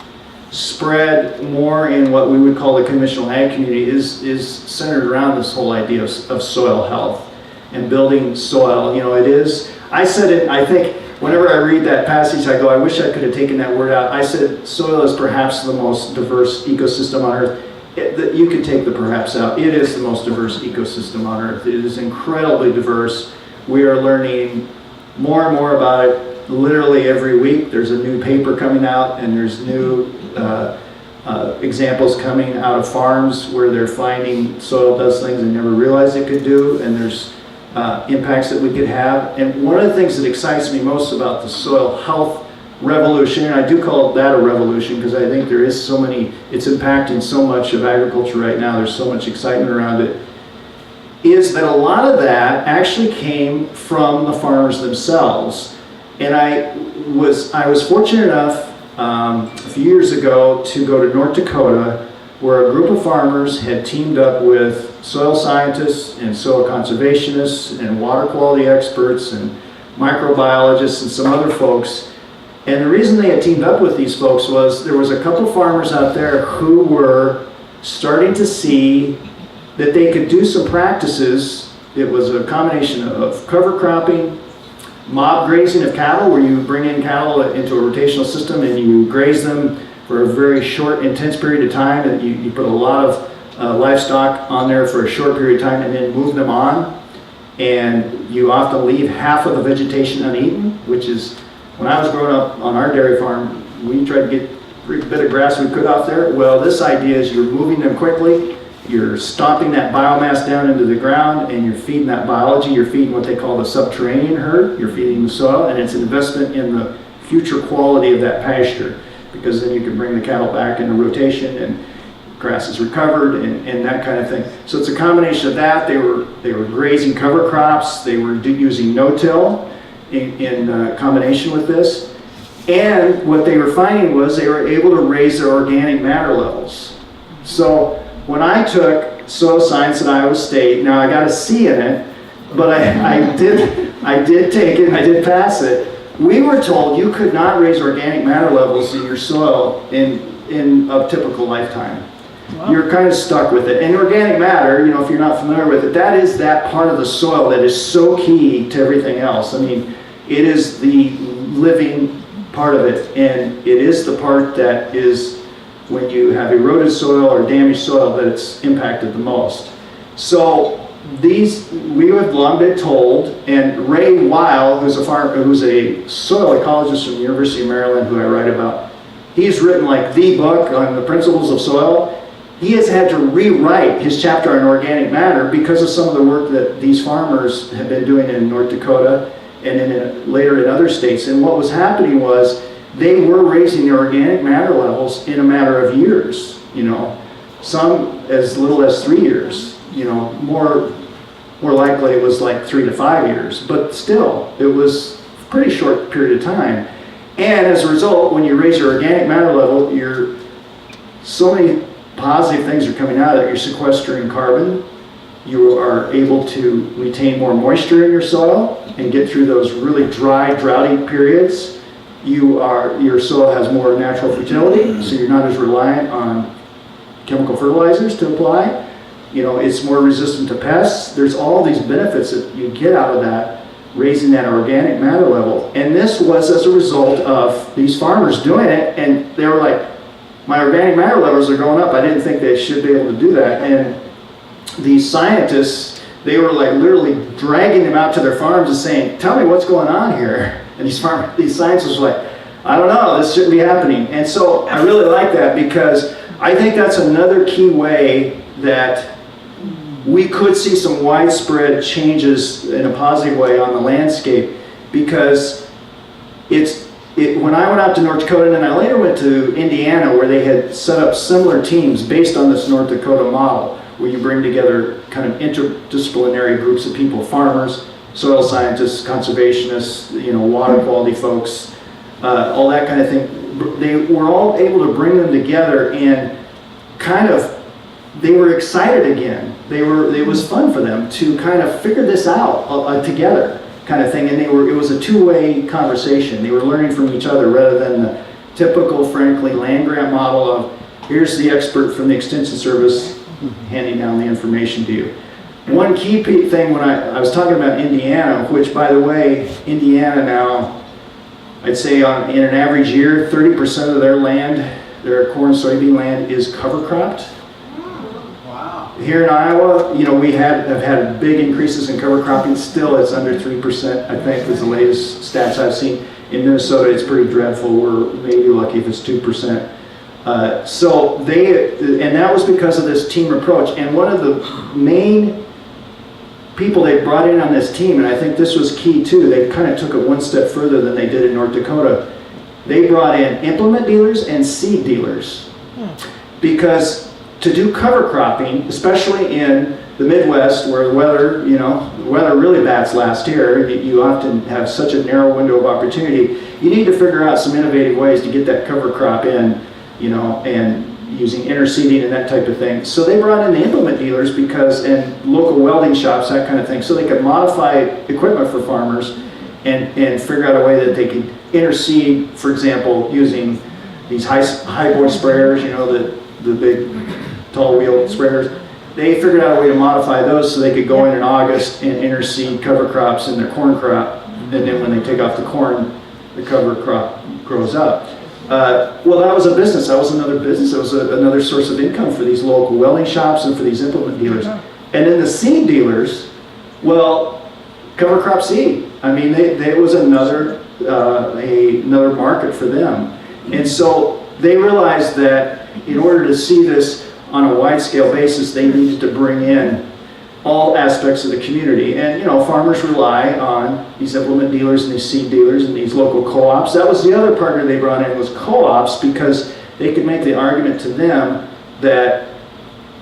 spread more in what we would call the conventional ag community is centered around this whole idea of soil health and building soil. You know, it is, I said it, I think, whenever I read that passage, I go, I wish I could have taken that word out. I said soil is perhaps the most diverse ecosystem on earth. You could take the perhaps out. It is the most diverse ecosystem on earth. It is incredibly diverse. We are learning more and more about it literally every week. There's a new paper coming out, and there's new examples coming out of farms where they're finding soil does things they never realized it could do, and there's impacts that we could have. And one of the things that excites me most about the soil health revolution, and I do call that a revolution because I think there is so many, it's impacting so much of agriculture right now, there's so much excitement around it, is that a lot of that actually came from the farmers themselves. And I was fortunate enough a few years ago to go to North Dakota, where a group of farmers had teamed up with soil scientists and soil conservationists and water quality experts and microbiologists and some other folks. And the reason they had teamed up with these folks was there was a couple farmers out there who were starting to see that they could do some practices. It was a combination of cover cropping, mob grazing of cattle, where you bring in cattle into a rotational system and you graze them for a very short, intense period of time, and you put a lot of livestock on there for a short period of time and then move them on. And you often leave half of the vegetation uneaten, which is, when I was growing up on our dairy farm, we tried to get every bit of grass we could off there. Well, this idea is you're moving them quickly, you're stomping that biomass down into the ground, and you're feeding that biology. You're feeding what they call the subterranean herd. You're feeding the soil, and it's an investment in the future quality of that pasture, because then you can bring the cattle back into rotation and grass is recovered and that kind of thing. So it's a combination of that. They were grazing cover crops. They were using no-till in combination with this. And what they were finding was they were able to raise their organic matter levels. So when I took soil science at Iowa State, now I got a C in it, but I did take it and I did pass it. We were told you could not raise organic matter levels in your soil in a typical lifetime. Wow. You're kind of stuck with it. And organic matter, you know, if you're not familiar with it, that is that part of the soil that is so key to everything else. I mean, it is the living part of it, and it is the part that is, when you have eroded soil or damaged soil, that it's impacted the most. So we have long been told, and Ray Weil, who's a soil ecologist from the University of Maryland, who I write about, he's written like the book on the principles of soil. He has had to rewrite his chapter on organic matter because of some of the work that these farmers have been doing in North Dakota and later in other states. And what was happening was they were raising their organic matter levels in a matter of years, you know, some as little as 3 years, you know, more likely it was like 3 to 5 years, but still, it was a pretty short period of time. And as a result, when you raise your organic matter level, so many positive things are coming out of that. You're sequestering carbon, you are able to retain more moisture in your soil and get through those really dry, droughty periods. Your soil has more natural fertility, so you're not as reliant on chemical fertilizers to apply. You know, it's more resistant to pests. There's all these benefits that you get out of that, raising that organic matter level. And this was as a result of these farmers doing it, and they were like, my organic matter levels are going up. I didn't think they should be able to do that. And these scientists, they were like literally dragging them out to their farms and saying, tell me what's going on here. And these scientists were like, I don't know, this shouldn't be happening. And so I really like that, because I think that's another key way that we could see some widespread changes in a positive way on the landscape, because when I went out to North Dakota, and then I later went to Indiana, where they had set up similar teams based on this North Dakota model, where you bring together kind of interdisciplinary groups of people, farmers, soil scientists, conservationists, water quality folks, all that kind of thing. They were all able to bring them together, and they were excited again. It was fun for them to kind of figure this out together, kind of thing. And it was a two-way conversation. They were learning from each other rather than the typical, frankly, land-grant model of, here's the expert from the Extension Service handing down the information to you. One key thing when I was talking about Indiana, which, by the way, Indiana now, I'd say in an average year, 30% of their land, their corn, soybean land, is cover cropped. Wow. Here in Iowa, we have had big increases in cover cropping. Still, it's under 3%, I think, is the latest stats I've seen. In Minnesota, it's pretty dreadful. We're maybe lucky if it's 2%. And that was because of this team approach. And one of the main people they brought in on this team, and I think this was key too, they kind of took it one step further than they did in North Dakota. They brought in implement dealers and seed dealers. Because to do cover cropping, especially in the Midwest, where the weather really bats last year, you often have such a narrow window of opportunity, you need to figure out some innovative ways to get that cover crop in, and using interseeding and that type of thing. So they brought in the implement dealers and local welding shops, that kind of thing, so they could modify equipment for farmers and figure out a way that they could interseed, for example, using these high boy sprayers, the big tall wheel sprayers. They figured out a way to modify those so they could go in August and interseed cover crops in their corn crop, and then when they take off the corn, the cover crop grows up. Well, that was a business. That was another business. It was another source of income for these local welding shops and for these implement dealers. And then the seed dealers, well, cover crop seed. I mean, it was another market for them. And so they realized that in order to see this on a wide-scale basis, they needed to bring in all aspects of the community. And farmers rely on these implement dealers and these seed dealers and these local co-ops. That was the other partner they brought in, was co-ops, because they could make the argument to them that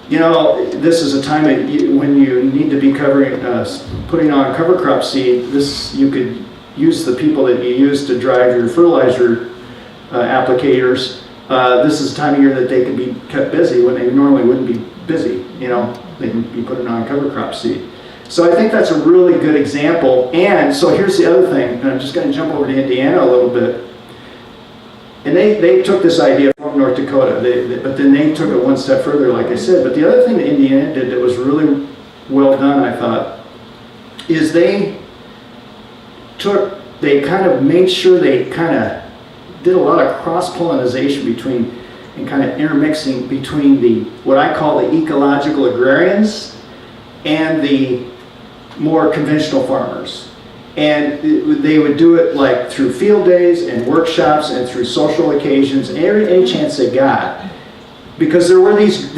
this is a time when you need to be putting on cover crop seed. You could use the people that you use to drive your fertilizer applicators. This is a time of year that they can be kept busy when they normally wouldn't be busy. They can be putting on cover crop seed. So I think that's a really good example. And so here's the other thing, and I'm just going to jump over to Indiana a little bit. And they took this idea from North Dakota, but then they took it one step further, like I said. But the other thing that Indiana did that was really well done, I thought, is they kind of made sure they kind of did a lot of cross-pollination between and kind of intermixing between what I call the ecological agrarians and the more conventional farmers. And they would do it like through field days and workshops and through social occasions, any chance they got. Because there were there's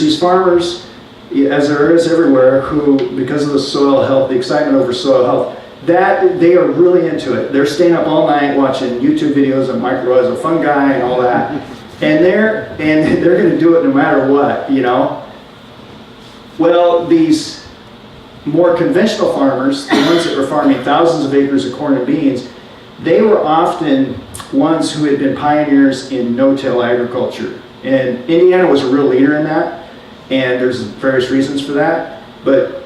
these farmers, as there is everywhere, who, because of the soil health, the excitement over soil health, that they are really into it. They're staying up all night watching YouTube videos of microbial fungi and all that. And they're going to do it no matter what, Well, these more conventional farmers, the ones that were farming thousands of acres of corn and beans, they were often ones who had been pioneers in no-till agriculture. And Indiana was a real leader in that, and there's various reasons for that. But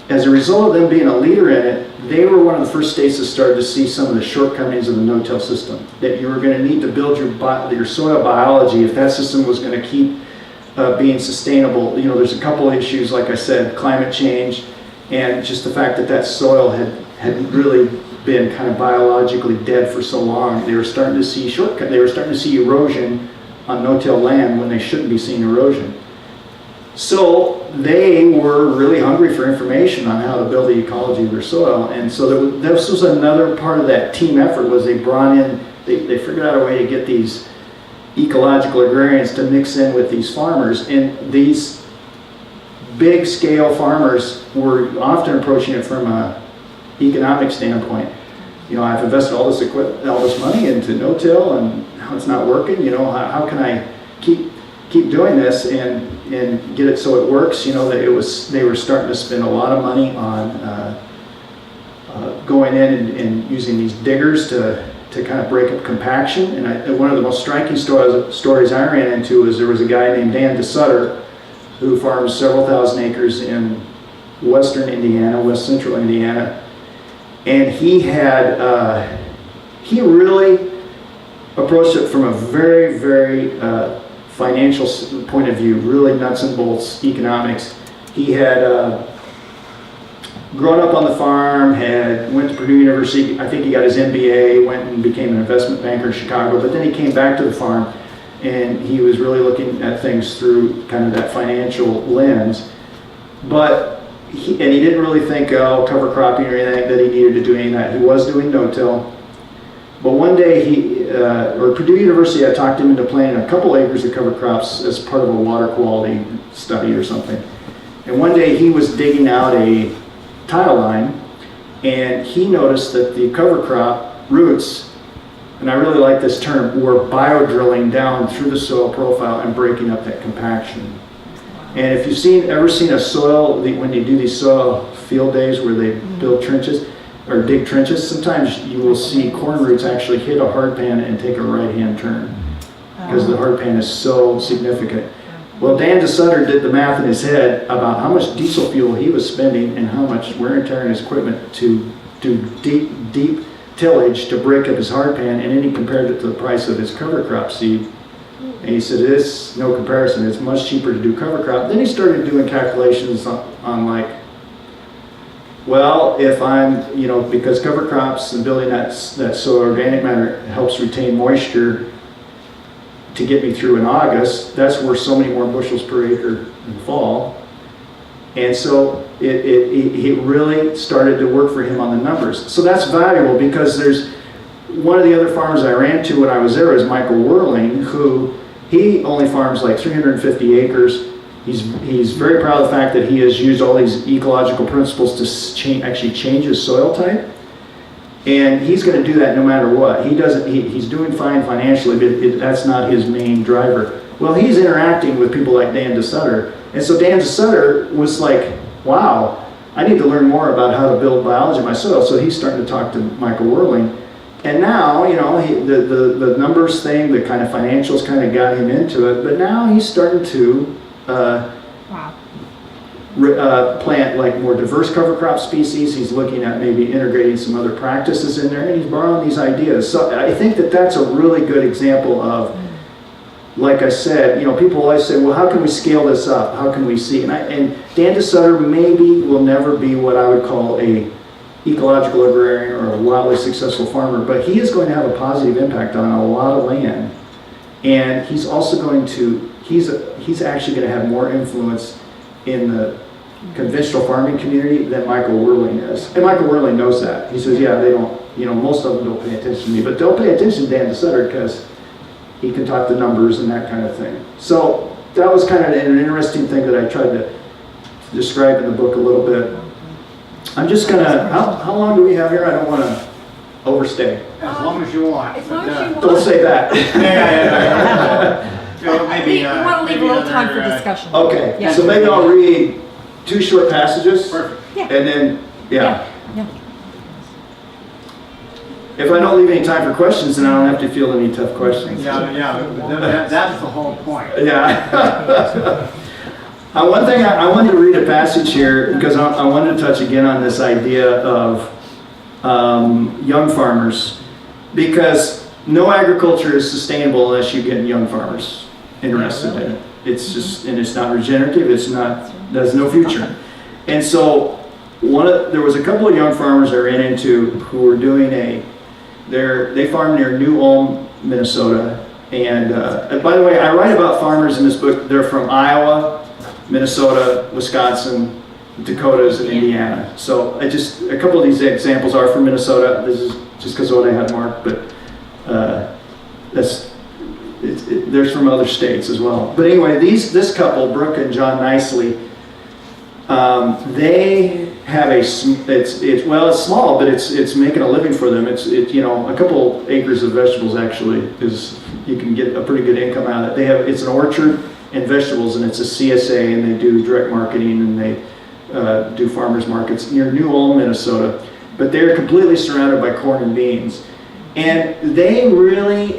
as a result of them being a leader in it, they were one of the first states that started to see some of the shortcomings of the no-till system. That you were going to need to build your soil biology if that system was going to keep being sustainable. There's a couple of issues, like I said, climate change, and just the fact that soil had really been kind of biologically dead for so long. They were starting to see They were starting to see erosion on no-till land when they shouldn't be seeing erosion. So they were really hungry for information on how to build the ecology of their soil, and so this was another part of that team effort. Was they brought in, they figured out a way to get these ecological agrarians to mix in with these farmers, and big scale farmers were often approaching it from a economic standpoint. You know, I've invested all this equipment, all this money into no-till, and now it's not working. You know, how can I keep doing this and get it so it works? You know, that they were starting to spend a lot of money on going in and using these diggers to kind of break up compaction. And one of the most striking stories I ran into is there was a guy named Dan Devoe who farms several thousand acres in western Indiana, west central Indiana. And he really approached it from a very, very financial point of view, really nuts and bolts economics. He had grown up on the farm, went to Purdue University. I think he got his MBA, went and became an investment banker in Chicago, but then he came back to the farm and he was really looking at things through kind of that financial lens. But he didn't really think cover cropping or anything, that he needed to do any of that. He was doing no-till. But one day Purdue University had talked him into planting a couple acres of cover crops as part of a water quality study or something. And one day he was digging out a tile line, and he noticed that the cover crop roots, and I really like this term, were bio-drilling down through the soil profile and breaking up that compaction. And if you've ever seen a soil, when they do these soil field days where they build trenches or dig trenches, sometimes you will see corn roots actually hit a hard pan and take a right-hand turn because the hard pan is so significant. Well, Dan Devoe did the math in his head about how much diesel fuel he was spending and how much wear and tear in his equipment to do deep tillage to break up his hard pan, and then he compared it to the price of his cover crop seed. And he said, it's no comparison, it's much cheaper to do cover crop. Then he started doing calculations on like, well, if I'm, you know, because cover crops and building that soil organic matter helps retain moisture to get me through in August, that's worth so many more bushels per acre in fall. And so it really started to work for him on the numbers. So that's valuable, because there's one of the other farmers I ran to when I was there is Michael Whirling, who he only farms like 350 acres. He's very proud of the fact that he has used all these ecological principles to actually change his soil type. And he's going to do that no matter what. He's doing fine financially, but that's not his main driver. Well, he's interacting with people like Dan Devoe. And so Dan Devoe was like, wow, I need to learn more about how to build biology in my soil. So he's starting to talk to Michael Whirling. And now, you know, the numbers thing, the kind of financials kind of got him into it. But now he's starting to plant like more diverse cover crop species. He's looking at maybe integrating some other practices in there, and he's borrowing these ideas. So I think that's a really good example of, like I said, you know, people always say, well, how can we scale this up? How can we see? And Dan Devoe maybe will never be what I would call a ecological agrarian or a wildly successful farmer, but he is going to have a positive impact on a lot of land. And he's also going to, he's actually going to have more influence in the conventional farming community than Michael Whirling is. And Michael Whirling knows that. He says, yeah, they don't, you know, most of them don't pay attention to me, but they'll pay attention to Dan Devoe because he can talk the numbers and that kind of thing. So that was kind of an interesting thing that I tried to describe in the book a little bit. I'm just gonna, how long do we have here? I don't want to overstay. As long as you want. As long as you want. Don't say that. Yeah. So maybe, We want to leave a little time for another, discussion. Okay, Yeah. so maybe I'll read 2 short passages. Perfect. Yeah. And then, yeah. Yeah. If I don't leave any time for questions, then I don't have to field any tough questions. Yeah, that's the whole point. Yeah. One thing I wanted to read a passage here because I wanted to touch again on this idea of young farmers, because no agriculture is sustainable unless you get young farmers interested in it. It's just, and it's not regenerative. It's not. There's no future. And so there was a couple of young farmers I ran into who were doing they farm near New Ulm, Minnesota. And by the way, I write about farmers in this book. They're from Iowa, Minnesota, Wisconsin, Dakotas, and Indiana. So a couple of these examples are from Minnesota. This is just because of what I had marked, but there's from other states as well. But anyway, this couple, Brooke and John Nicely, They have it's small, but it's making a living for them. It's a couple acres of vegetables actually you can get a pretty good income out of it. It's an orchard and vegetables, and it's a CSA, and they do direct marketing, and they do farmers markets near New Ulm, Minnesota. But they're completely surrounded by corn and beans, and they really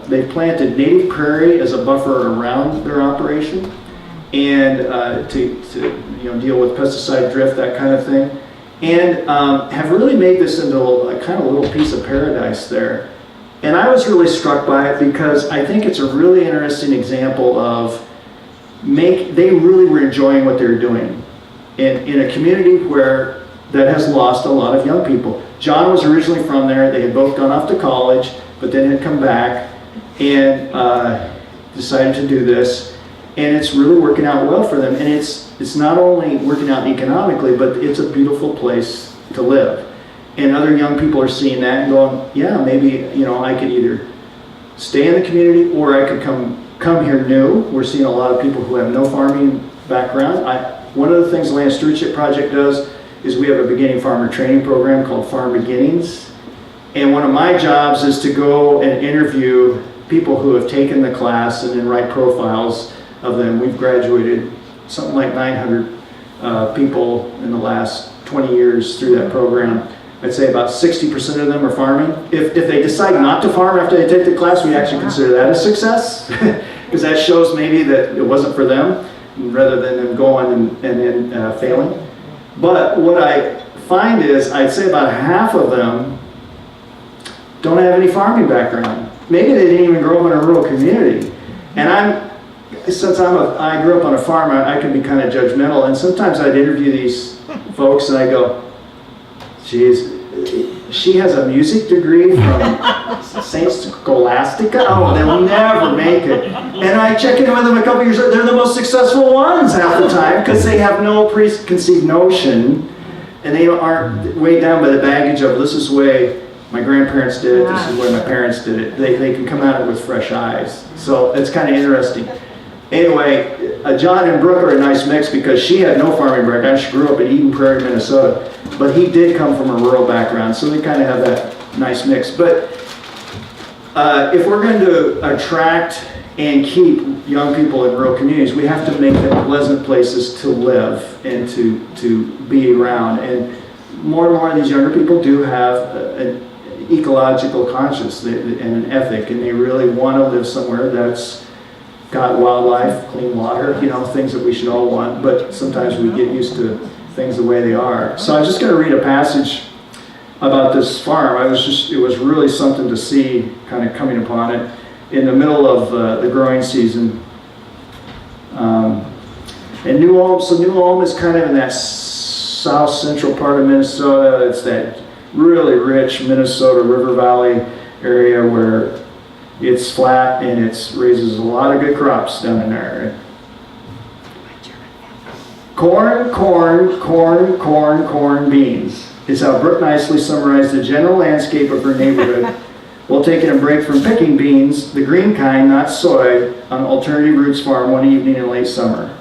they've planted native prairie as a buffer around their operation, and to deal with pesticide drift, that kind of thing, and have really made this into a kind of little piece of paradise there. And I was really struck by it because I think it's a really interesting example of they really were enjoying what they were doing in a community that has lost a lot of young people. John was originally from there. They had both gone off to college, but then had come back and decided to do this. And it's really working out well for them. And it's not only working out economically, but it's a beautiful place to live. And other young people are seeing that and going, yeah, maybe I could either stay in the community or I could come here new. We're seeing a lot of people who have no farming background. One of the things the Land Stewardship Project does is we have a beginning farmer training program called Farm Beginnings. And one of my jobs is to go and interview people who have taken the class and then write profiles of them. We've graduated something like 900 people in the last 20 years through that program. I'd say about 60% of them are farming. If they decide not to farm after they take the class, we actually consider that a success, because that shows maybe that it wasn't for them, rather than them going and then failing. But what I find is, I'd say about half of them don't have any farming background. Maybe they didn't even grow up in a rural community. And since I grew up on a farm, I can be kind of judgmental, and sometimes I'd interview these folks and I go, geez, she has a music degree from St. Scholastica? Oh, they'll never make it. And I check in with them a couple years later, they're the most successful ones half the time, because they have no preconceived notion, and they aren't weighed down by the baggage of, this is the way my grandparents did it, this is the way my parents did it. They can come at it with fresh eyes. So it's kind of interesting. Anyway, John and Brooke are a nice mix, because she had no farming background. She grew up in Eden Prairie, Minnesota, but he did come from a rural background, so they kind of have that nice mix. But if we're going to attract and keep young people in rural communities, we have to make them pleasant places to live and to be around. And more of these younger people do have an ecological conscience and an ethic, and they really want to live somewhere that's got wildlife, clean water, things that we should all want, but sometimes we get used to things the way they are. So I'm just going to read a passage about this farm. It was really something to see, kind of coming upon it in the middle of the growing season. And New Ulm is kind of in that south central part of Minnesota. It's that really rich Minnesota River Valley area where it's flat and it raises a lot of good crops down in there. Corn, beans is how Brooke nicely summarized the general landscape of her neighborhood while taking a break from picking beans, the green kind, not soy, on Alternative Roots Farm one evening in late summer.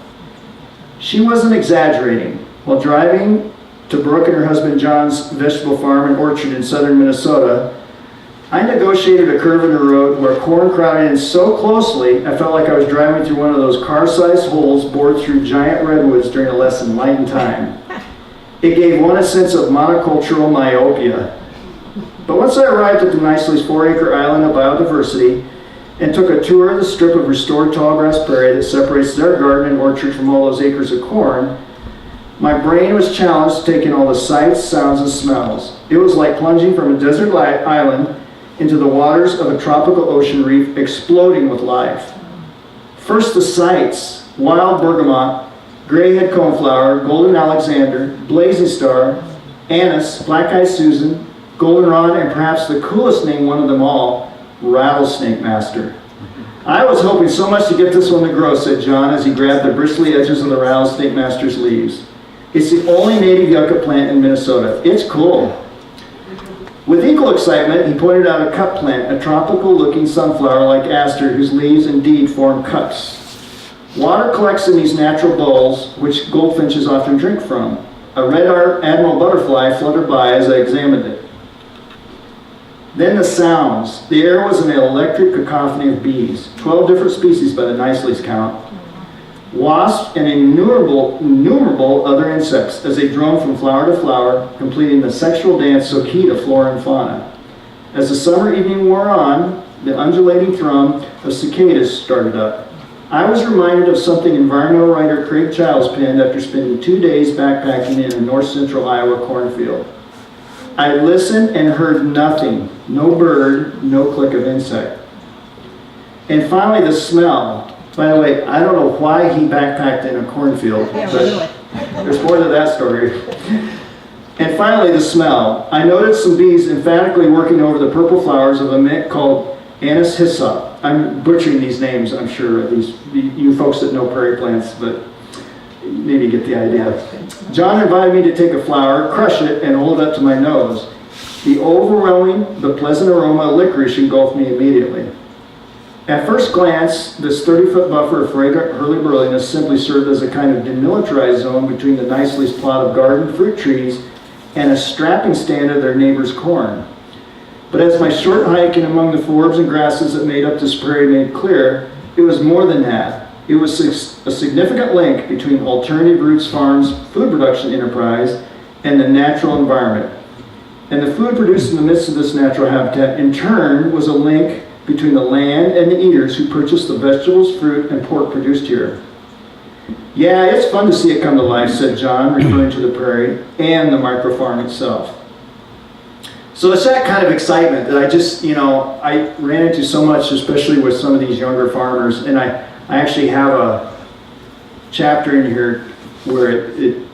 She wasn't exaggerating. While driving to Brooke and her husband John's vegetable farm and orchard in southern Minnesota, I negotiated a curve in the road where corn crowded in so closely I felt like I was driving through one of those car-sized holes bored through giant redwoods during a less than light in time. It gave one a sense of monocultural myopia. But once I arrived at the nicely 4-acre island of biodiversity and took a tour of the strip of restored tallgrass prairie that separates their garden and orchard from all those acres of corn, my brain was challenged to take in all the sights, sounds, and smells. It was like plunging from a desert island into the waters of a tropical ocean reef exploding with life. First the sights: wild bergamot, grayhead coneflower, golden alexander, blazing star, anise, black-eyed Susan, goldenrod, and perhaps the coolest name one of them all, rattlesnake master. I was hoping so much to get this one to grow, said John as he grabbed the bristly edges of the rattlesnake master's leaves. It's the only native yucca plant in Minnesota. It's cool. With equal excitement, he pointed out a cup plant, a tropical-looking sunflower like aster whose leaves indeed form cups. Water collects in these natural bowls, which goldfinches often drink from. A red admiral butterfly fluttered by as I examined it. Then the sounds. The air was an electric cacophony of bees, 12 different species by the Nicely's count, wasps, and innumerable other insects as they droned from flower to flower, completing the sexual dance so key to flora and fauna. As the summer evening wore on, the undulating thrum of cicadas started up. I was reminded of something environmental writer Craig Childs penned after spending 2 days backpacking in a north central Iowa cornfield. I listened and heard nothing, no bird, no click of insect. And finally the smell. By the way, I don't know why he backpacked in a cornfield, but there's more to that story. And finally the smell. I noted some bees emphatically working over the purple flowers of a mint called Anise hyssop. I'm butchering these names, I'm sure, you folks that know prairie plants, but maybe you get the idea. John invited me to take a flower, crush it, and hold it up to my nose. The overwhelming, the pleasant aroma of licorice engulfed me immediately. At first glance, this 30-foot buffer of fragrant hurly-burliness simply served as a kind of demilitarized zone between the Nicely's plot of garden fruit trees and a strapping stand of their neighbor's corn. But as my short hike in among the forbs and grasses that made up this prairie made clear, it was more than that. It was a significant link between Alternative Roots Farms' food production enterprise and the natural environment. And the food produced in the midst of this natural habitat, in turn, was a link between the land and the eaters who purchased the vegetables, fruit, and pork produced here. Yeah, it's fun to see it come to life, said John, referring to the prairie and the microfarm itself. So it's that kind of excitement that I ran into so much, especially with some of these younger farmers. And I actually have a chapter in here where it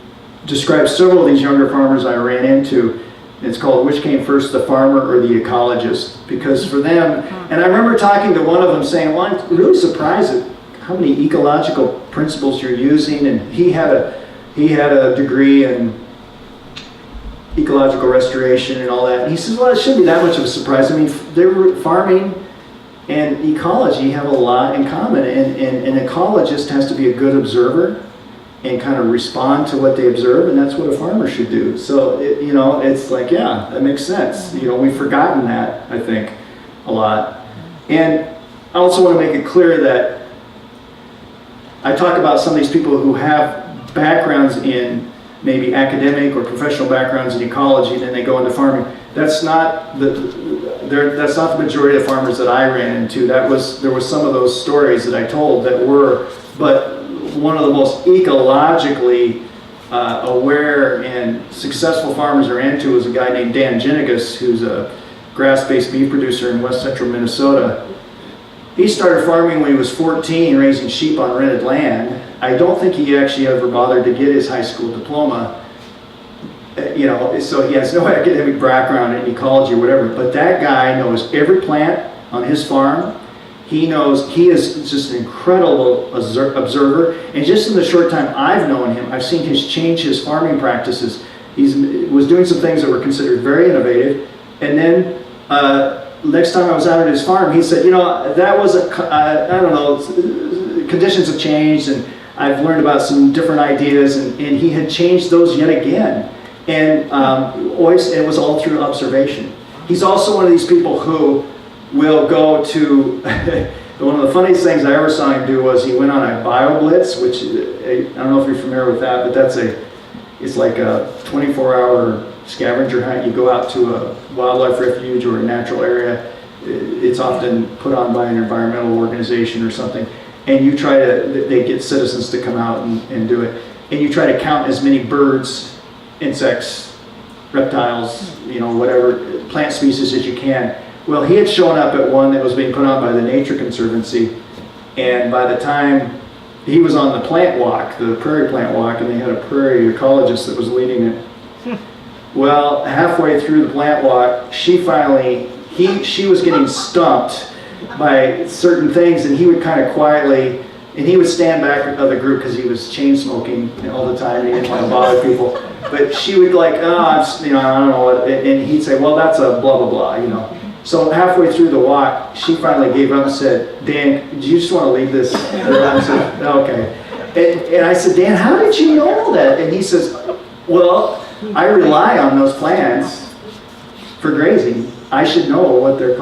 describes several of these younger farmers I ran into. It's called Which Came First, the Farmer or the Ecologist? Because for them, and I remember talking to one of them saying, well, I'm really surprised at how many ecological principles you're using. And he had a degree in ecological restoration and all that. And he says, well, it shouldn't be that much of a surprise. I mean, farming and ecology have a lot in common. And an ecologist has to be a good observer and kind of respond to what they observe, and that's what a farmer should do. So, it's like, yeah, that makes sense. We've forgotten that, I think, a lot. And I also want to make it clear that I talk about some of these people who have backgrounds in maybe academic or professional backgrounds in ecology, and then they go into farming. That's not the majority of farmers that I ran into. There was some of those stories that I told that were, but one of the most ecologically aware and successful farmers I ran into was a guy named Dan Ginigas, who's a grass-based beef producer in west central Minnesota. He started farming when he was 14, raising sheep on rented land. I don't think he actually ever bothered to get his high school diploma, so he has no academic background in ecology or whatever, but that guy knows every plant on his farm. He is just an incredible observer, and just in the short time I've known him, I've seen him change his farming practices. He was doing some things that were considered very innovative, and then next time I was out at his farm, he said, that was conditions have changed, and I've learned about some different ideas, and he had changed those yet again, and it was all through observation. He's also one of these people who will go to, one of the funniest things I ever saw him do was he went on a bio blitz, which I don't know if you're familiar with that, but it's like a 24-hour scavenger hunt. You go out to a wildlife refuge or a natural area. It's often put on by an environmental organization or something, and they get citizens to come out and do it, and you try to count as many birds, insects, reptiles, whatever plant species as you can. Well, he had shown up at one that was being put on by the Nature Conservancy, and by the time he was on the plant walk, the prairie plant walk, and they had a prairie ecologist that was leading it. Well, halfway through the plant walk, she was getting stumped by certain things, and he would kind of quietly, and he would stand back of the group because he was chain smoking all the time, and he didn't want to bother people. But she would I don't know what, and he'd say, well, that's a blah, blah, blah, So halfway through the walk, she finally gave up and said, Dan, do you just want to leave this? And I said, okay. And I said, Dan, how did you know that? And he says, well, I rely on those plants for grazing. I should know what they're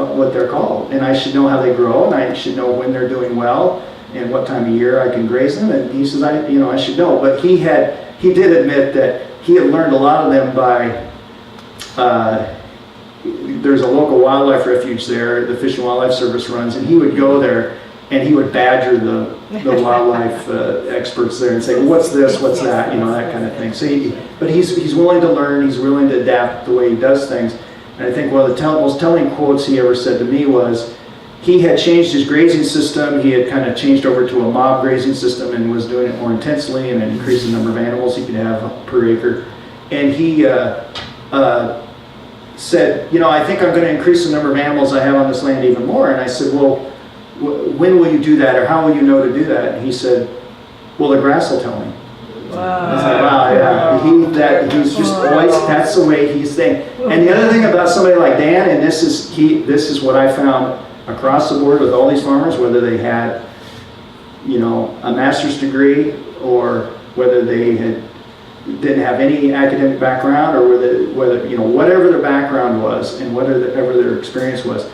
called, and I should know how they grow, and I should know when they're doing well, and what time of year I can graze them. And he says, I should know. But he did admit that he had learned a lot of them by. There's a local wildlife refuge there, the Fish and Wildlife Service runs, and he would go there and he would badger the wildlife experts there and say, well, what's this, what's that, that kind of thing. So but he's willing to learn, he's willing to adapt the way he does things. And I think one of the most telling quotes he ever said to me was, he had changed his grazing system, he had kind of changed over to a mob grazing system and was doing it more intensely and increased the number of animals he could have per acre. And he said, I think I'm going to increase the number of animals I have on this land even more. And I said, well, when will you do that, or how will you know to do that? And he said, well, the grass will tell me. Wow. I was like, wow, yeah. He's just always, that's the way he's thinking. And the other thing about somebody like Dan, and this is what I found across the board with all these farmers, whether they had, a master's degree or whether they didn't have any academic background, or whatever their background was and whatever their experience was,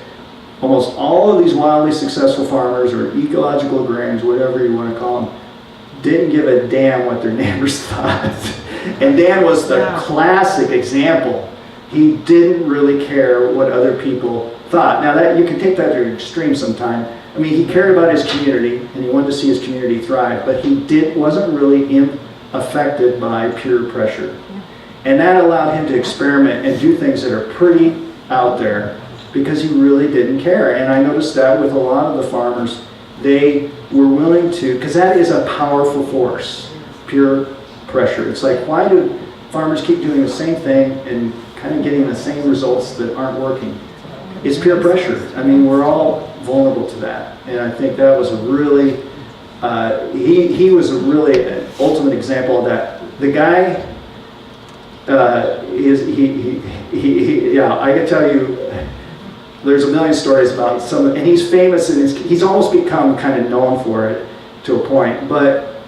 almost all of these wildly successful farmers or ecological agrarians, whatever you want to call them, didn't give a damn what their neighbors thought. And Dan was the classic example. He didn't really care what other people thought. Now that you can take that to an extreme sometime. I mean, he cared about his community and he wanted to see his community thrive, but he wasn't really affected by peer pressure. And that allowed him to experiment and do things that are pretty out there because he really didn't care. And I noticed that with a lot of the farmers, they were willing to, because that is a powerful force, peer pressure. It's like, why do farmers keep doing the same thing and kind of getting the same results that aren't working? It's peer pressure. I mean, we're all vulnerable to that. And I think that was a really, he was a really an ultimate example of that. The guy I can tell you, there's a million stories about some, and he's famous, and he's almost become kind of known for it to a point. But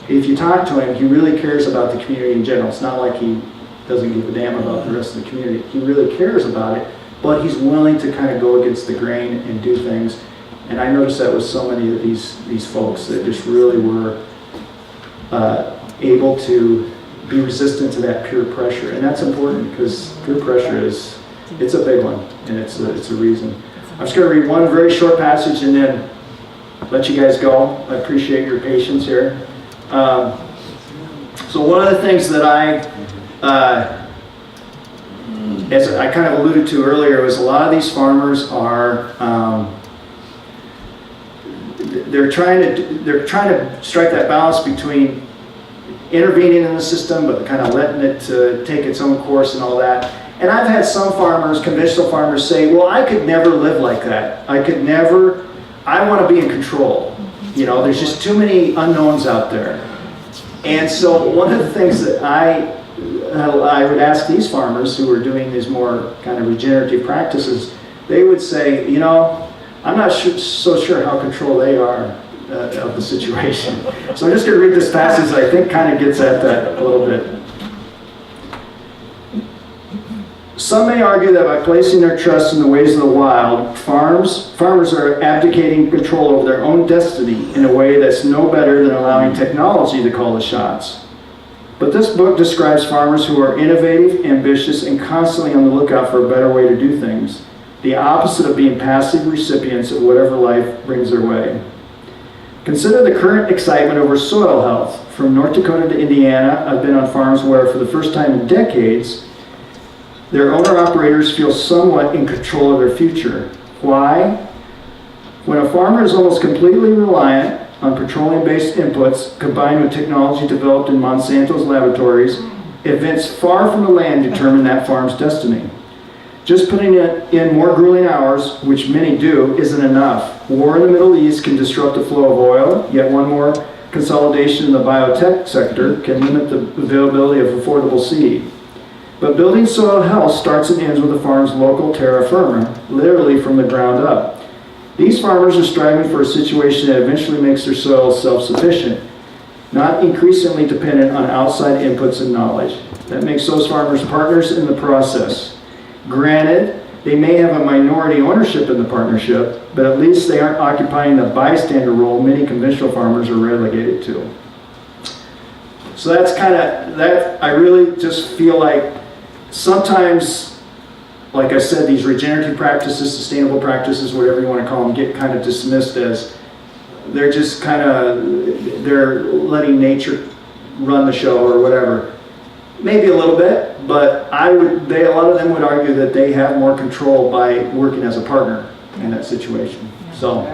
if you talk to him, he really cares about the community in general. It's not like he doesn't give a damn about the rest of the community. He really cares about it, but he's willing to kind of go against the grain and do things. And I noticed that with so many of these folks that just really were able to be resistant to that peer pressure. And that's important because peer pressure it's a big one, and it's a reason. I'm just going to read one very short passage and then let you guys go. I appreciate your patience here. So one of the things that as I kind of alluded to earlier, was a lot of these farmers are they're trying to strike that balance between intervening in the system, but kind of letting it take its own course and all that. And I've had some farmers, conventional farmers, say, well, I could never live like that. I want to be in control. There's just too many unknowns out there. And so one of the things that I would ask these farmers who are doing these more kind of regenerative practices, they would say, I'm not so sure how control they are of the situation. So I'm just going to read this passage that I think kind of gets at that a little bit. Some may argue that by placing their trust in the ways of the wild, farmers are abdicating control over their own destiny in a way that's no better than allowing technology to call the shots. But this book describes farmers who are innovative, ambitious, and constantly on the lookout for a better way to do things, the opposite of being passive recipients of whatever life brings their way. Consider the current excitement over soil health. From North Dakota to Indiana, I've been on farms where, for the first time in decades, their owner-operators feel somewhat in control of their future. Why? When a farmer is almost completely reliant on petroleum-based inputs combined with technology developed in Monsanto's laboratories, events far from the land determine that farm's destiny. Just putting in more grueling hours, which many do, isn't enough. War in the Middle East can disrupt the flow of oil, yet one more consolidation in the biotech sector can limit the availability of affordable seed. But building soil health starts and ends with the farm's local terra firma, literally from the ground up. These farmers are striving for a situation that eventually makes their soil self-sufficient, not increasingly dependent on outside inputs and knowledge. That makes those farmers partners in the process. Granted, they may have a minority ownership in the partnership, but at least they aren't occupying the bystander role many conventional farmers are relegated to. So that's kind of, that I really just feel like sometimes, like I said, these regenerative practices, sustainable practices, whatever you want to call them, get kind of dismissed as they're just kind of, they're letting nature run the show or whatever. Maybe a little bit, but a lot of them would argue that they have more control by working as a partner in that situation. So